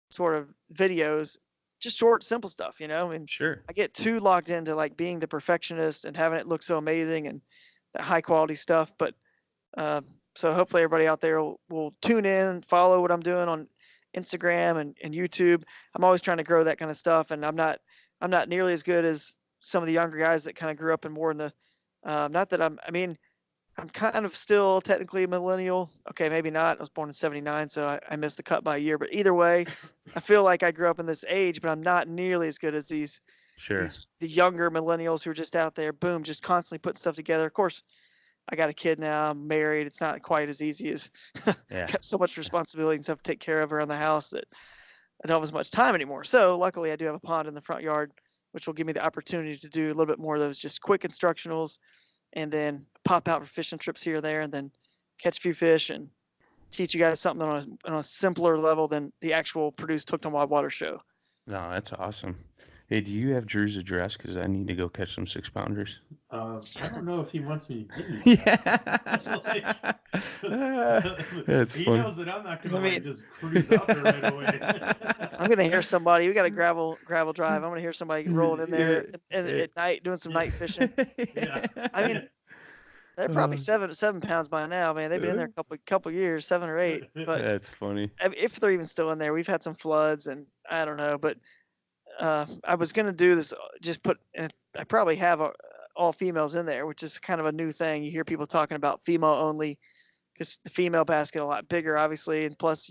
sort of videos, just short, simple stuff, and Sure. I get too locked into like being the perfectionist and having it look so amazing and that high quality stuff. But so hopefully everybody out there will tune in and follow what I'm doing on Instagram and YouTube. I'm always trying to grow that kind of stuff, and I'm not nearly as good as some of the younger guys that kind of grew up in more in the not that I'm kind of still technically a millennial. Okay, maybe not. I was born in 79, so I missed the cut by a year. But either way, I feel like I grew up in this age, but I'm not nearly as good as the younger millennials who are just out there, boom, just constantly putting stuff together. Of course, I got a kid now. I'm married. It's not quite as easy as got so much responsibility and stuff to take care of around the house that I don't have as much time anymore. So luckily, I do have a pond in the front yard, which will give me the opportunity to do a little bit more of those just quick instructionals, and then pop out for fishing trips here or there, and then catch a few fish and teach you guys something on a simpler level than the actual produced Hooked on Wild Water show. No, that's awesome. Hey, do you have Drew's address? Because I need to go catch some 6-pounders. I don't know if he wants me to give you that. That's he funny. knows that I'm not going to just cruise out there right away. I'm going to hear somebody. We got a gravel drive. I'm going to hear somebody rolling in there at night doing some night fishing. Yeah. I mean, they're probably 7 pounds by now, man. They've been in there a couple years, 7 or 8. But That's funny. if they're even still in there, we've had some floods, and I don't know. But I was going to do this, and I probably have all females in there, which is kind of a new thing. You hear people talking about female only because the female bass get a lot bigger, obviously, and plus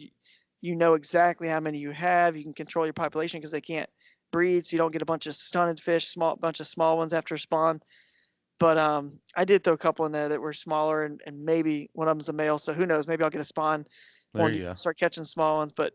you know exactly how many you have. You can control your population because they can't breed, so you don't get a bunch of stunted fish, bunch of small ones after spawn. But I did throw a couple in there that were smaller, and maybe one of them's a male, so who knows? Maybe I'll get a spawn There you go. start catching small ones. But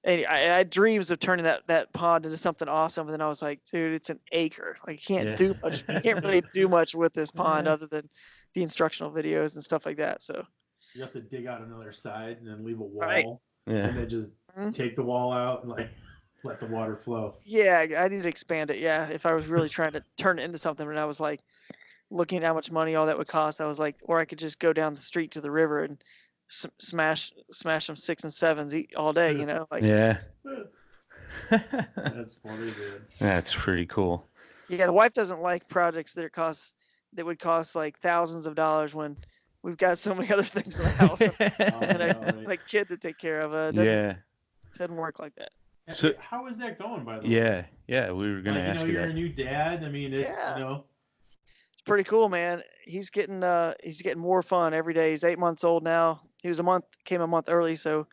anyway, I had dreams of turning that pond into something awesome, and then I was like, dude, it's an acre. Like, you can't do much. You can't really do much with this pond other than the instructional videos and stuff like that. So you have to dig out another side and then leave a wall, right. And then just take the wall out and like let the water flow. Yeah, I need to expand it. Yeah, if I was really trying to turn it into something, and I was like looking at how much money all that would cost, I was like, or I could just go down the street to the river and smash some 6 and 7s all day, like. Yeah. That's funny, dude. That's pretty cool. Yeah, the wife doesn't like projects that would cost like thousands of dollars when we've got so many other things in the house and like kid to take care of. It doesn't work like that. So how is that going, by the way? Yeah, we were gonna ask you you're that. a new dad. I mean, it's it's pretty cool, man. He's getting more fun every day. He's 8 months old now. He came a month early, so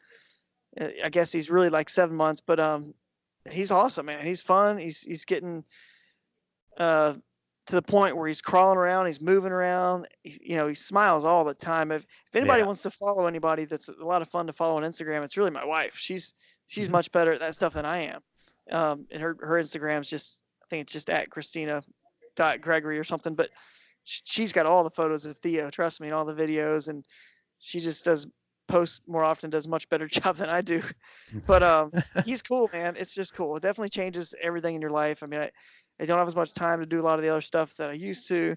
I guess he's really like 7 months. But he's awesome, man. He's fun. He's getting to the point where he's crawling around, he's moving around. He smiles all the time. If anybody wants to follow anybody that's a lot of fun to follow on Instagram, it's really my wife. She's much better at that stuff than I am. And her Instagram's I think it's just at Christina.Gregory or something. But she's got all the photos of Theo, trust me, and all the videos, and she just does a much better job than I do. But he's cool, man. It's just cool. It definitely changes everything in your life. I mean, I don't have as much time to do a lot of the other stuff that I used to,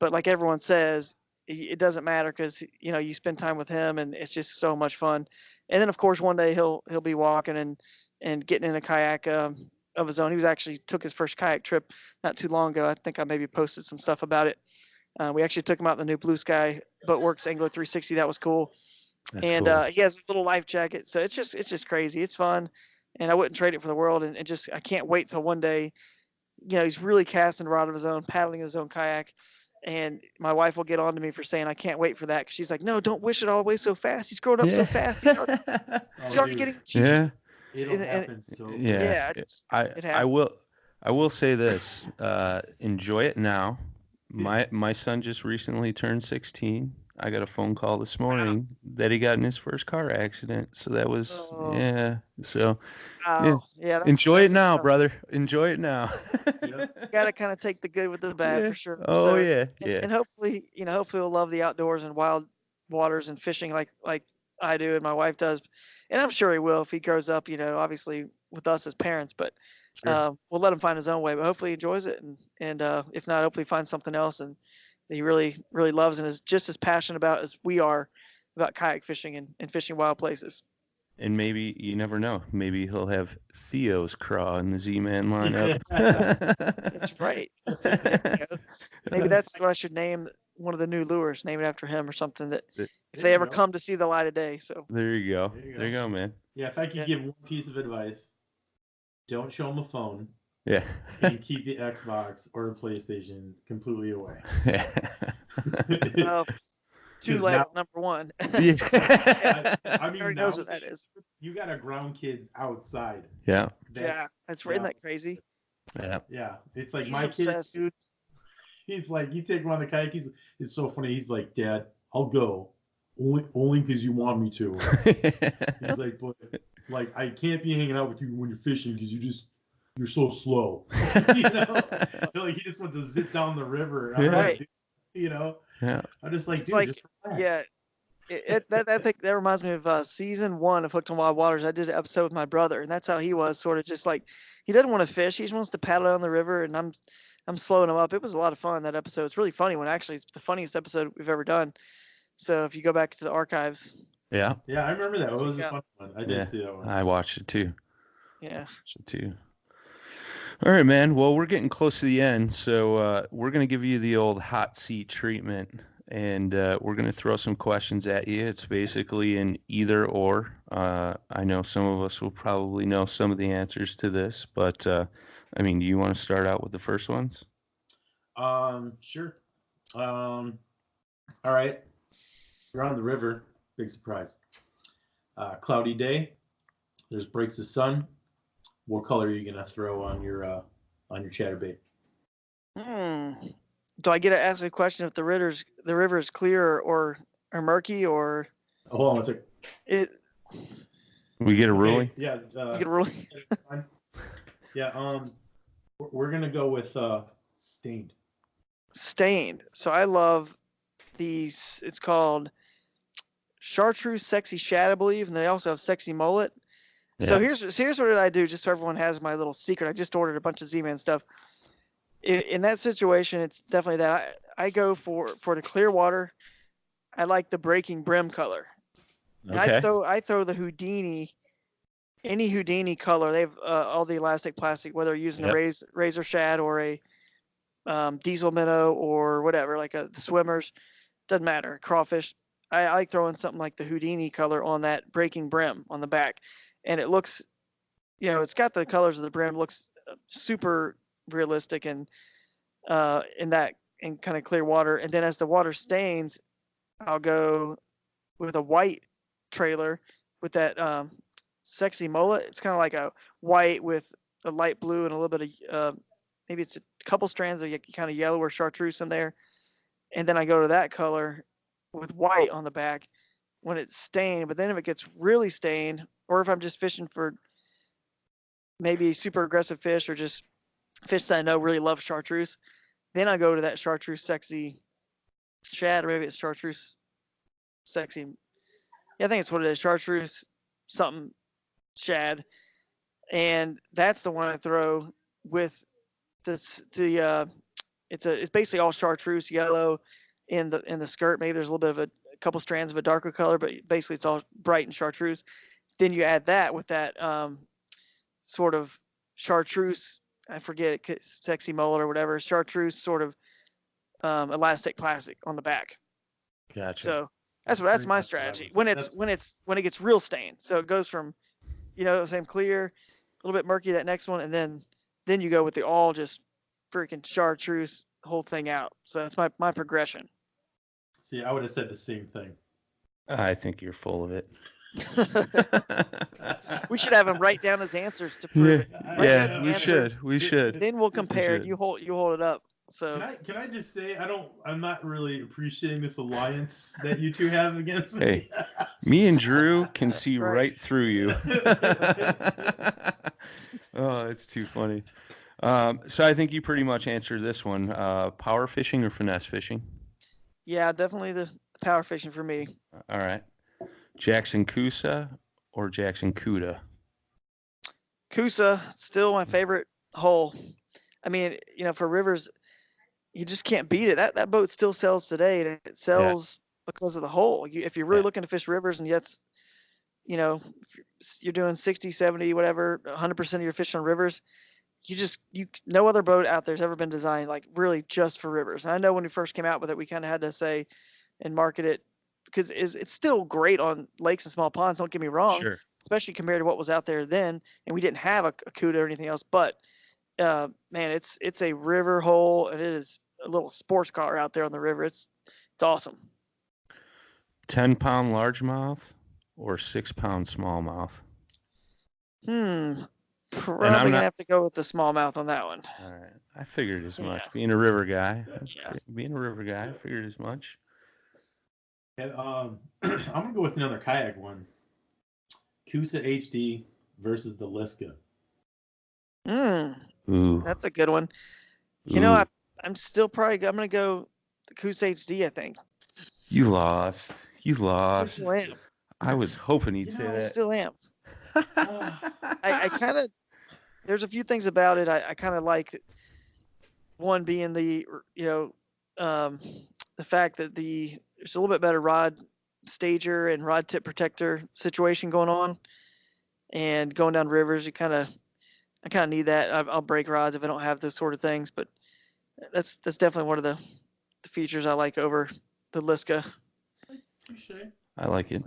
but like everyone says, it doesn't matter because you spend time with him, and it's just so much fun. And then of course one day he'll be walking and getting in a kayak of his own. He was actually took his first kayak trip not too long ago. I think I maybe posted some stuff about it. We actually took him out in the new Blue Sky Boatworks Angler 360. That was cool. That's and cool. He has a little life jacket, so it's just crazy. It's fun, and I wouldn't trade it for the world. And I can't wait till one day, he's really casting a rod of his own, paddling his own kayak. And my wife will get on to me for saying I can't wait for that, because she's like, no, don't wish it all the way so fast. He's growing up so fast. He's already getting teeth. Yeah. It'll happen so fast. Yeah. I will say this. Enjoy it now. My son just recently turned 16. I got a phone call this morning that he got in his first car accident. So that was So enjoy it now, brother. Enjoy it now. Got to kind of take the good with the bad for sure. Oh, so, And hopefully he'll love the outdoors and wild waters and fishing like I do and my wife does. And I'm sure he will if he grows up, obviously with us as parents. But we'll let him find his own way, but hopefully he enjoys it, and if not, hopefully find something else and that he really loves and is just as passionate about as we are about kayak fishing and fishing wild places. And maybe, you never know, maybe he'll have Theo's craw in the Z-Man lineup. That's right. Maybe that's what I should name one of the new lures, name it after him or something, that if they ever come to see the light of day. So there you go. There you go, man. Yeah, if I could give one piece of advice, don't show him a phone. Yeah. And keep the Xbox or the PlayStation completely away. Well, too late, now, number one. Yeah. I mean, already knows what that is. You got to ground kids outside. Yeah. That's isn't that crazy? Yeah. Yeah. It's like He's my obsessed. kid, dude. He's like, you take him on the kayak. It's so funny. He's like, Dad, I'll go only because you want me to. He's like, but like I can't be hanging out with you when you're fishing because you're so slow. You know, like he just wants to zip down the river. Yeah. Like, you know. Yeah. I'm just like, It's dude, like, just relax. yeah. That reminds me of season 1 of Hooked on Wild Waters. I did an episode with my brother, and that's how he was, sort of just like he doesn't want to fish. He just wants to paddle down the river, and I'm slowing him up. It was a lot of fun, that episode. It's really funny actually it's the funniest episode we've ever done. So if you go back to the archives. Yeah. Yeah, I remember that. It was a fun one. I did see that one. I watched it too. Yeah. All right, man. Well, we're getting close to the end, so we're going to give you the old hot seat treatment, and we're going to throw some questions at you. It's basically an either or. I know some of us will probably know some of the answers to this, but I mean, do you want to start out with the first ones? Sure. All right. You're on the river. Big surprise. Cloudy day. There's breaks of sun. What color are you gonna throw on your chatterbait? Do I get to ask a question if the river is clear or murky or? Oh, hold on one second. We get a ruling? Yeah. You get a ruling. Yeah. We're gonna go with stained. Stained. So I love these. It's called Chartreuse Sexy Shad, I believe, and they also have Sexy Mullet. Yeah. So here's what I do, just so everyone has my little secret. I just ordered a bunch of Z-Man stuff. In that situation, it's definitely that. I go for the clear water. I like the breaking brim color. And I throw the Houdini, any Houdini color. They have all the elastic plastic, whether you're using a razor shad or a diesel minnow or whatever, like the swimmers, doesn't matter. Crawfish. I like throwing something like the Houdini color on that breaking brim on the back. And it looks, it's got the colors of the brim, looks super realistic and in kind of clear water. And then as the water stains, I'll go with a white trailer with that Sexy Mullet. It's kind of like a white with a light blue and a little bit of maybe it's a couple strands of kind of yellow or chartreuse in there. And then I go to that color with white on the back when it's stained. But then if it gets really stained, or if I'm just fishing for maybe super aggressive fish or just fish that I know really love chartreuse, then I go to that Chartreuse Sexy Shad, or maybe it's Chartreuse Sexy. Yeah, I think it's what it is, Chartreuse something shad. And that's the one I throw with it's basically all chartreuse yellow in the skirt. Maybe there's a little bit of a couple strands of a darker color, but basically it's all bright and chartreuse. Then you add that with that sort of chartreuse, I forget it, Sexy Mullet or whatever, chartreuse sort of elastic plastic on the back. Gotcha. So that's my strategy when it gets real stained. So it goes from same clear, a little bit murky that next one, and then you go with the all just freaking chartreuse whole thing out. So that's my progression. See, I would have said the same thing. I think you're full of it. We should have him write down his answers to prove it. Yeah, we should. Then we'll compare. You hold it up. So can I just say I'm not really appreciating this alliance that you two have against me. Hey, me and Drew can see right through you. Oh, it's too funny. So I think you pretty much answered this one. Power fishing or finesse fishing? Yeah, definitely the power fishing for me. All right. Jackson Coosa or Jackson Cuda? Coosa, still my favorite hole. I mean, for rivers, you just can't beat it. That boat still sells today, and it sells because of the hole. If you're really looking to fish rivers, and if you're doing 60, 70, whatever, 100% of your fish on rivers, no other boat out there's ever been designed like really just for rivers. And I know when we first came out with it, we kind of had to say and market it because it's still great on lakes and small ponds. Don't get me wrong, Sure. especially compared to what was out there then. And we didn't have a CUDA or anything else, but man, it's a river hole, and it is a little sports car out there on the river. It's awesome. 10-pound largemouth or 6-pound smallmouth? Probably gonna have to go with the smallmouth on that one. All right, I figured as much. Being a river guy, I figured as much. And, I'm gonna go with another kayak one. Coosa HD versus the Liska. Ooh. That's a good one. I'm still probably I'm gonna go the Coosa HD. I think. You lost. I still am. I was hoping he'd say that. I still am. I kind of. There's a few things about it I kind of like. One being the fact that there's a little bit better rod stager and rod tip protector situation going on, and going down rivers, I kind of need that. I'll break rods if I don't have those sort of things, but that's definitely one of the features I like over the Liska. I like it.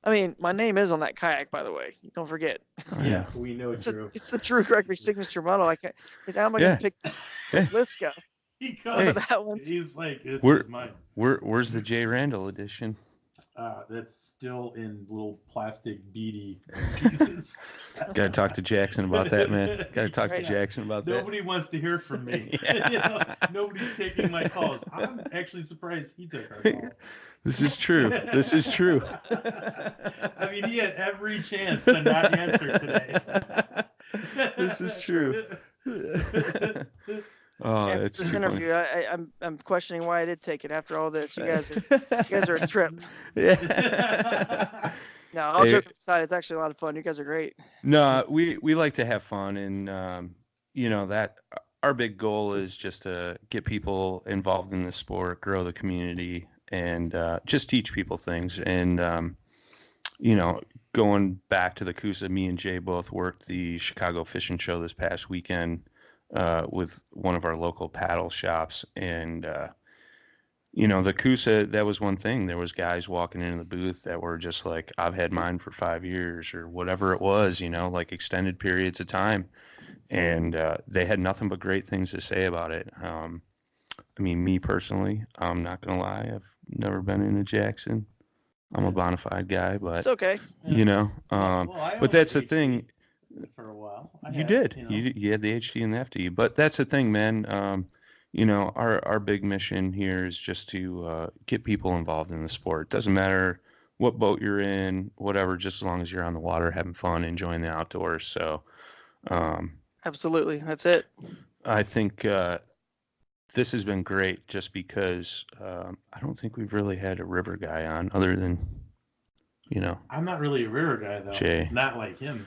I mean, my name is on that kayak, by the way. Don't forget. Yeah, we know it's true. It's the true Gregory signature model. How am I going to pick Liska? That one. He's like, this is mine. Where's the J. Randall edition? That's still in little plastic beady pieces. Got to talk to Jackson about that, man. Got to talk to Jackson about that. Nobody wants to hear from me. Nobody's taking my calls. I'm actually surprised he took our call. This is true. I mean, he had every chance to not answer today. This is true. Oh, it's this interview. I'm questioning why I did take it after all this. You guys are a trip. Yeah. No, all jokes aside, it's actually a lot of fun. You guys are great. No, we like to have fun, and that our big goal is just to get people involved in the sport, grow the community, and just teach people things. And going back to the Coosa, me and Jay both worked the Chicago Fishing Show this past weekend. With one of our local paddle shops, and the Coosa, that was one thing. There was guys walking into the booth that were just like, I've had mine for 5 years or whatever it was, like extended periods of time, and they had nothing but great things to say about it. I mean, me personally, I'm not gonna lie, I've never been into Jackson. I'm a bona fide guy, but it's okay. But that's the thing. For a while. You did. You had the HD and the FD, but that's the thing, man. Our big mission here is just to get people involved in the sport. It doesn't matter what boat you're in, whatever, just as long as you're on the water, having fun, enjoying the outdoors. So, absolutely, that's it. I think this has been great, just because I don't think we've really had a river guy on, other than. I'm not really a river guy, though. Jay. Not like him.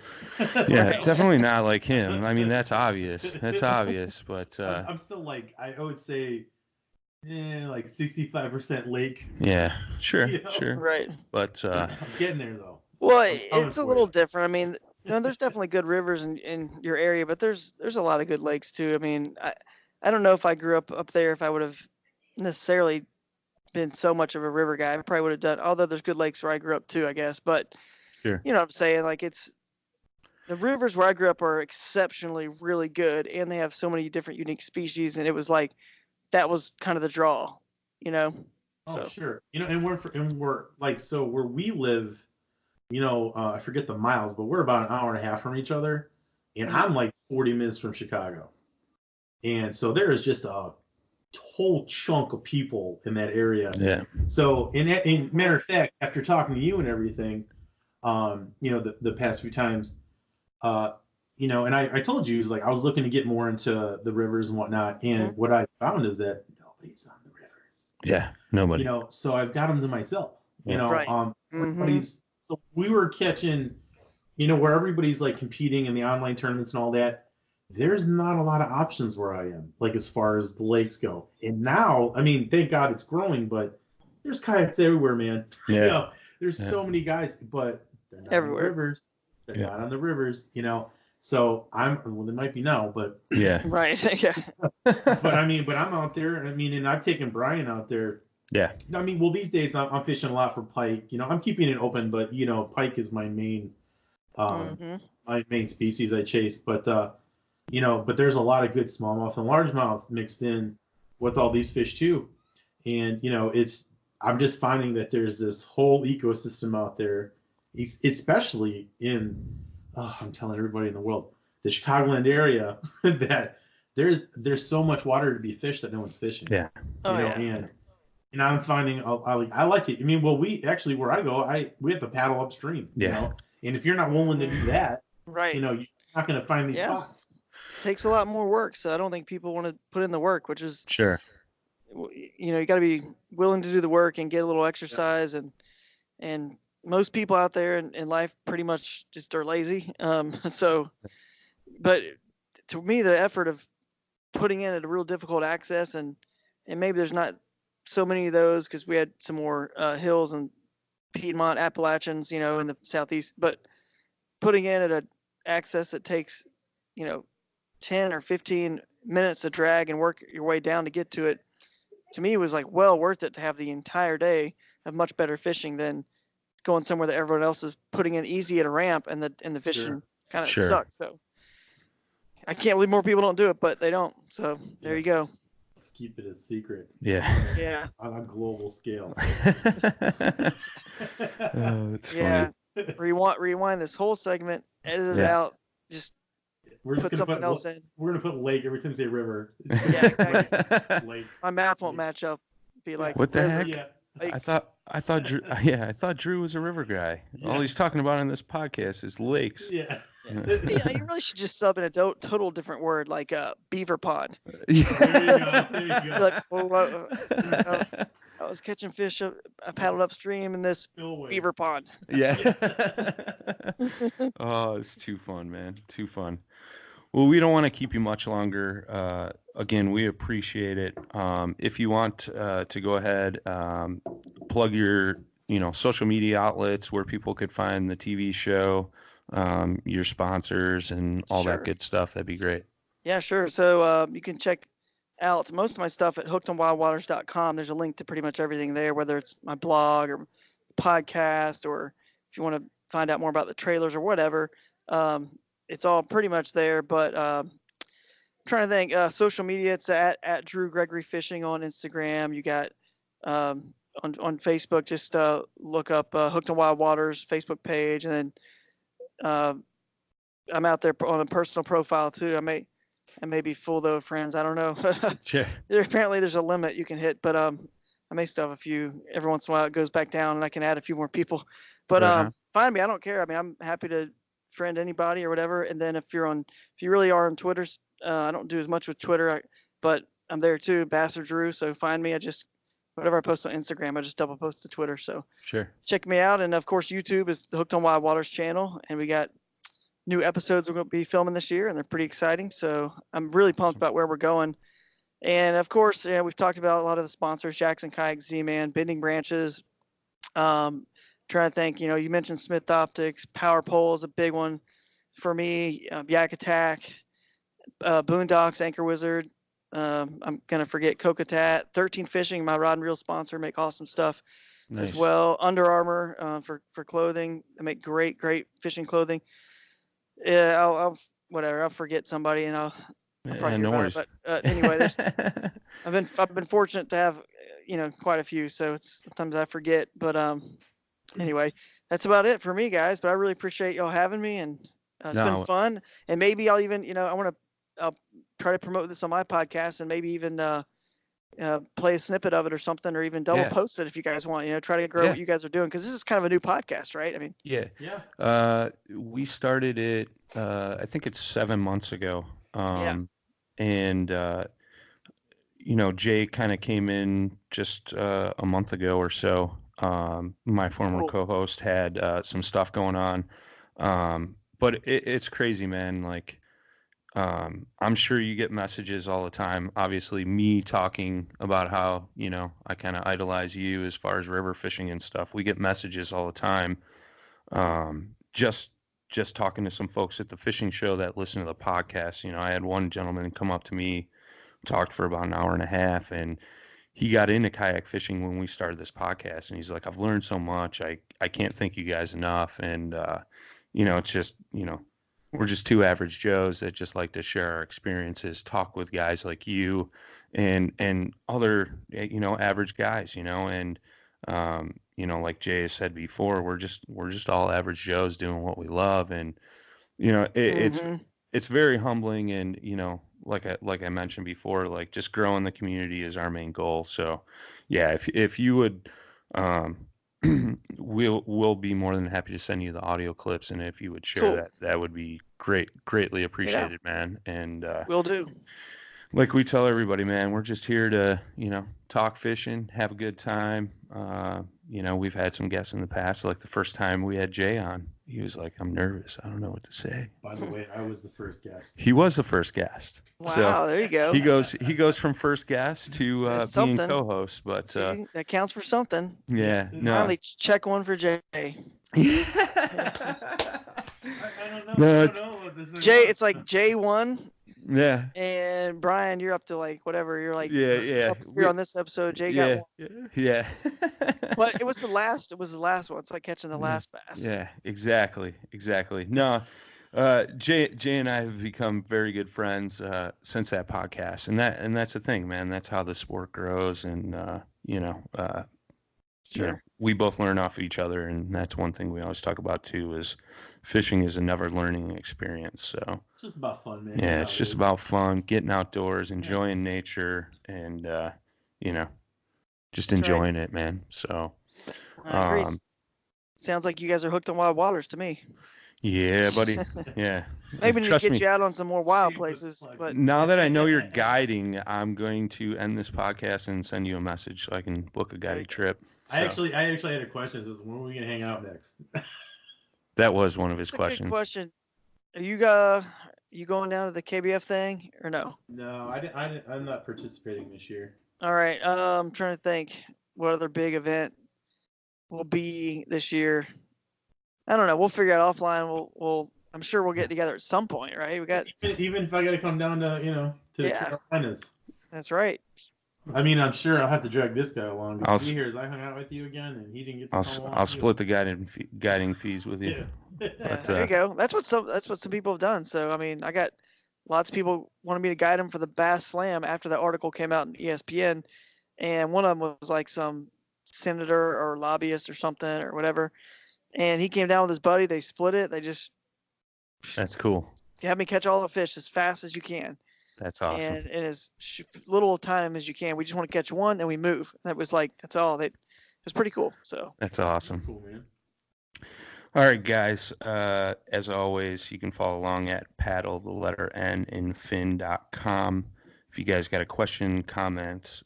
Yeah, definitely not like him. I mean, that's obvious. But I'm still I would say, like 65% lake. Yeah, sure, sure. Right. But I'm getting there, though. Well, it's a little different. I mean, there's definitely good rivers in your area, but there's a lot of good lakes too. I mean, I don't know if I grew up there, if I would have necessarily been so much of a river guy. I probably would have done, although there's good lakes where I grew up too, I guess. But sure. You know what I'm saying? Like, it's the rivers where I grew up are exceptionally really good, and they have so many different unique species, and it was like that was kind of the draw, Oh, so. Sure. And we're like, so where we live, I forget the miles, but we're about an hour and a half from each other, and I'm like 40 minutes from Chicago, and so there is just a whole chunk of people in that area. Yeah. So, in matter of fact, after talking to you and everything, the past few times, and I told you, I was looking to get more into the rivers and whatnot, and what I found is that nobody's on the rivers. Yeah, nobody. So I've got them to myself. Right. So we were catching, where everybody's like competing in the online tournaments and all that, there's not a lot of options where I am, like as far as the lakes go. And now, I mean, thank God it's growing, but there's kayaks everywhere, man. Yeah. There's so many guys, but they're not Everywhere. on the rivers. They're not on the rivers, So well, they might be now, but yeah. Right. Yeah. but I'm out there. And I've taken Brian out there. Yeah. Well, these days I'm fishing a lot for pike. I'm keeping it open, but pike is my main, my main species I chase. But but there's a lot of good smallmouth and largemouth mixed in with all these fish too. And I'm just finding that there's this whole ecosystem out there, especially in, I'm telling everybody in the world, the Chicagoland area, that there's so much water to be fished that no one's fishing. Yeah. And I'm finding I like it. We actually, where I go, we have to paddle upstream. And if you're not willing to do that, right, you're not going to find these spots. It takes a lot more work, so I don't think people want to put in the work, which is sure. You got to be willing to do the work and get a little exercise, and most people out there in life pretty much just are lazy. But to me, the effort of putting in a real difficult access, and maybe there's not so many of those because we had some more hills and Piedmont Appalachians, in the southeast, but putting in at an access that takes 10 or 15 minutes to drag and work your way down to get to it, to me was like well worth it to have the entire day of much better fishing than going somewhere that everyone else is putting in easy at a ramp and the fishing kind of sucks. So I can't believe more people don't do it, but they don't. So there you go. Let's keep it a secret. Yeah. On a global scale. Oh, it's funny. Rewind this whole segment, edit it out, just put something else in. We're gonna put lake every time you say river. Yeah, exactly. Lake. My math won't match up. Be like, what the river, heck? yeah. I thought Drew was a river guy. Yeah. All he's talking about in this podcast is lakes. Yeah. Yeah, you really should just sub in a total different word like beaver pond. Yeah. There you go. Like, I was catching fish. I paddled upstream in this beaver pond. Yeah. Oh, it's too fun, man. Too fun. Well, we don't want to keep you much longer. Again, we appreciate it. If you want to go ahead, plug your social media outlets where people could find the TV show, your sponsors and all that good stuff, that'd be great. Yeah, sure. So you can check out most of my stuff at hookedonwildwaters.com. There's a link to pretty much everything there, whether it's my blog or podcast, or if you want to find out more about the trailers or whatever. It's all pretty much there, but I'm trying to think. Social media, it's at Drew Gregory Fishing on Instagram. You got on Facebook, just look up Hooked on Wild Waters Facebook page, and then I'm out there on a personal profile too. I may be full though of friends. I don't know. Sure. Apparently there's a limit you can hit, but I may still have a few. Every once in a while it goes back down, and I can add a few more people. But find me. I don't care. I mean, I'm happy to friend anybody or whatever. And then if you really are on Twitter, I don't do as much with Twitter, but I'm there too, Ambassador Drew. So find me. Whatever I post on Instagram, I just double post to Twitter. So check me out. And of course, YouTube is the Hooked on Wild Waters channel, and we got new episodes we're going to be filming this year, and they're pretty exciting. So I'm really pumped about where we're going. And of course, we've talked about a lot of the sponsors: Jackson Kayak, Z-Man, Bending Branches. Trying to think, you mentioned Smith Optics, Power Pole is a big one for me. Yak Attack, Boondocks, Anchor Wizard. I'm gonna forget Kokatat, 13 Fishing, my rod and reel sponsor, make awesome stuff as well. Under Armour for clothing, they make great fishing clothing. Yeah, I'll forget somebody, and I'll probably no worries. But anyway, I've been fortunate to have quite a few, so sometimes I forget, but anyway, that's about it for me, guys. But I really appreciate y'all having me, and it's been fun. And maybe I'll even, I'll try to promote this on my podcast, and maybe even play a snippet of it or something, or even double post it if you guys want. Try to grow what you guys are doing, because this is kind of a new podcast, right? I mean, we started it. I think it's 7 months ago. And Jay kind of came in just a month ago or so. My former co-host had some stuff going on. But it's crazy, man. Like, I'm sure you get messages all the time. Obviously, me talking about how, I kind of idolize you as far as river fishing and stuff. We get messages all the time. Just talking to some folks at the fishing show that listen to the podcast. I had one gentleman come up to me, talked for about an hour and a half, and he got into kayak fishing when we started this podcast. And he's like, I've learned so much. I can't thank you guys enough. And, it's just, we're just two average Joes that just like to share our experiences, talk with guys like you and other, average guys, and, like Jay has said before, we're just all average Joes doing what we love. And, it's very humbling. And, like I mentioned before, like just growing the community is our main goal. So yeah, if you would, we'll be more than happy to send you the audio clips. And if you would share that would be greatly appreciated, man. And, will do. Like we tell everybody, man, we're just here to, talk fishing, have a good time. We've had some guests in the past. Like the first time we had Jay on, he was like, I'm nervous. I don't know what to say. By the way, I was the first guest. He was the first guest. Wow, so there you go. He goes from first guest to being co-host, but see, that counts for something. Yeah, no. Finally, check one for Jay. I don't know. Jay, it's like J1. Yeah. And Brian, you're up to like whatever. You're like yeah. You're on this episode. Jay got one. Yeah. But it was the last. It was the last one. It's like catching the last bass. Yeah, exactly. No, Jay and I have become very good friends since that podcast, and that's the thing, man. That's how the sport grows, and Sure. We both learn off of each other, and that's one thing we always talk about too. Is fishing is a never learning experience. So it's just about fun, man. Yeah, it's just about fun, getting outdoors, enjoying nature, and just enjoying it, man. So. I agree. Sounds like you guys are hooked on wild waters to me. Yeah, buddy. Yeah. Maybe need to get you out on some more wild places. But now that I know you're guiding, I'm going to end this podcast and send you a message so I can book a guided trip. So. I actually had a question. It says, when are we gonna hang out next? That was one of his That's a questions. good question. Are you going down to the KBF thing or no? No, I'm not participating this year. All right. I'm trying to think what other big event will be this year. I don't know. We'll figure it out offline. We'll I'm sure we'll get together at some point, right? We got even if I got to come down to the Carolinas. That's right. I mean, I'm sure I'll have to drag this guy along. Because he hears I hung out with you again, and he didn't get. I'll split the guiding fees with you. Yeah. But, there you go. That's what some people have done. So I mean, I got lots of people wanted me to guide them for the Bass Slam after that article came out in ESPN, and one of them was like some senator or lobbyist or something or whatever, and he came down with his buddy. They split it. That's cool. You have me catch all the fish as fast as you can. That's awesome. And in as little time as you can. We just want to catch one, then we move. That was like, that's all. It was pretty cool. So that's awesome. That's cool, man. All right, guys. As always, you can follow along at paddle, the letter N, in fin.com. If you guys got a question, comment,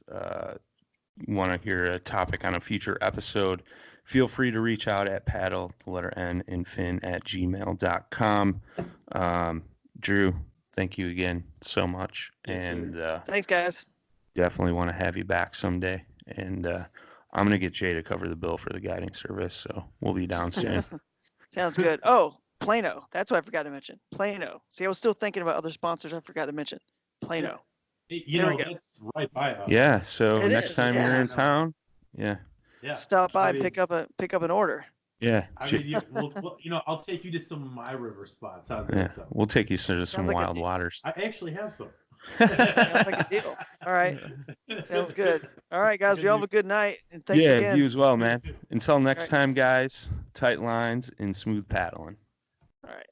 want to hear a topic on a future episode, feel free to reach out at paddle, the letter N, in fin at gmail.com. Drew, thank you again so much. Yes, and thanks, guys. Definitely want to have you back someday. And I'm going to get Jay to cover the bill for the guiding service, so we'll be down soon. Sounds good. Oh, Plano. That's what I forgot to mention. Plano. See, I was still thinking about other sponsors I forgot to mention. Plano. That's right by us. Yeah, so next time you're in town, stop by and pick up an order. Yeah. I mean, I'll take you to some of my river spots. We'll take you to some wild waters. I actually have some. Sounds like a deal. All right. Sounds good. All right, guys. You all have a good night. And thanks again. Yeah, you as well, man. Until next time, guys, tight lines and smooth paddling. All right.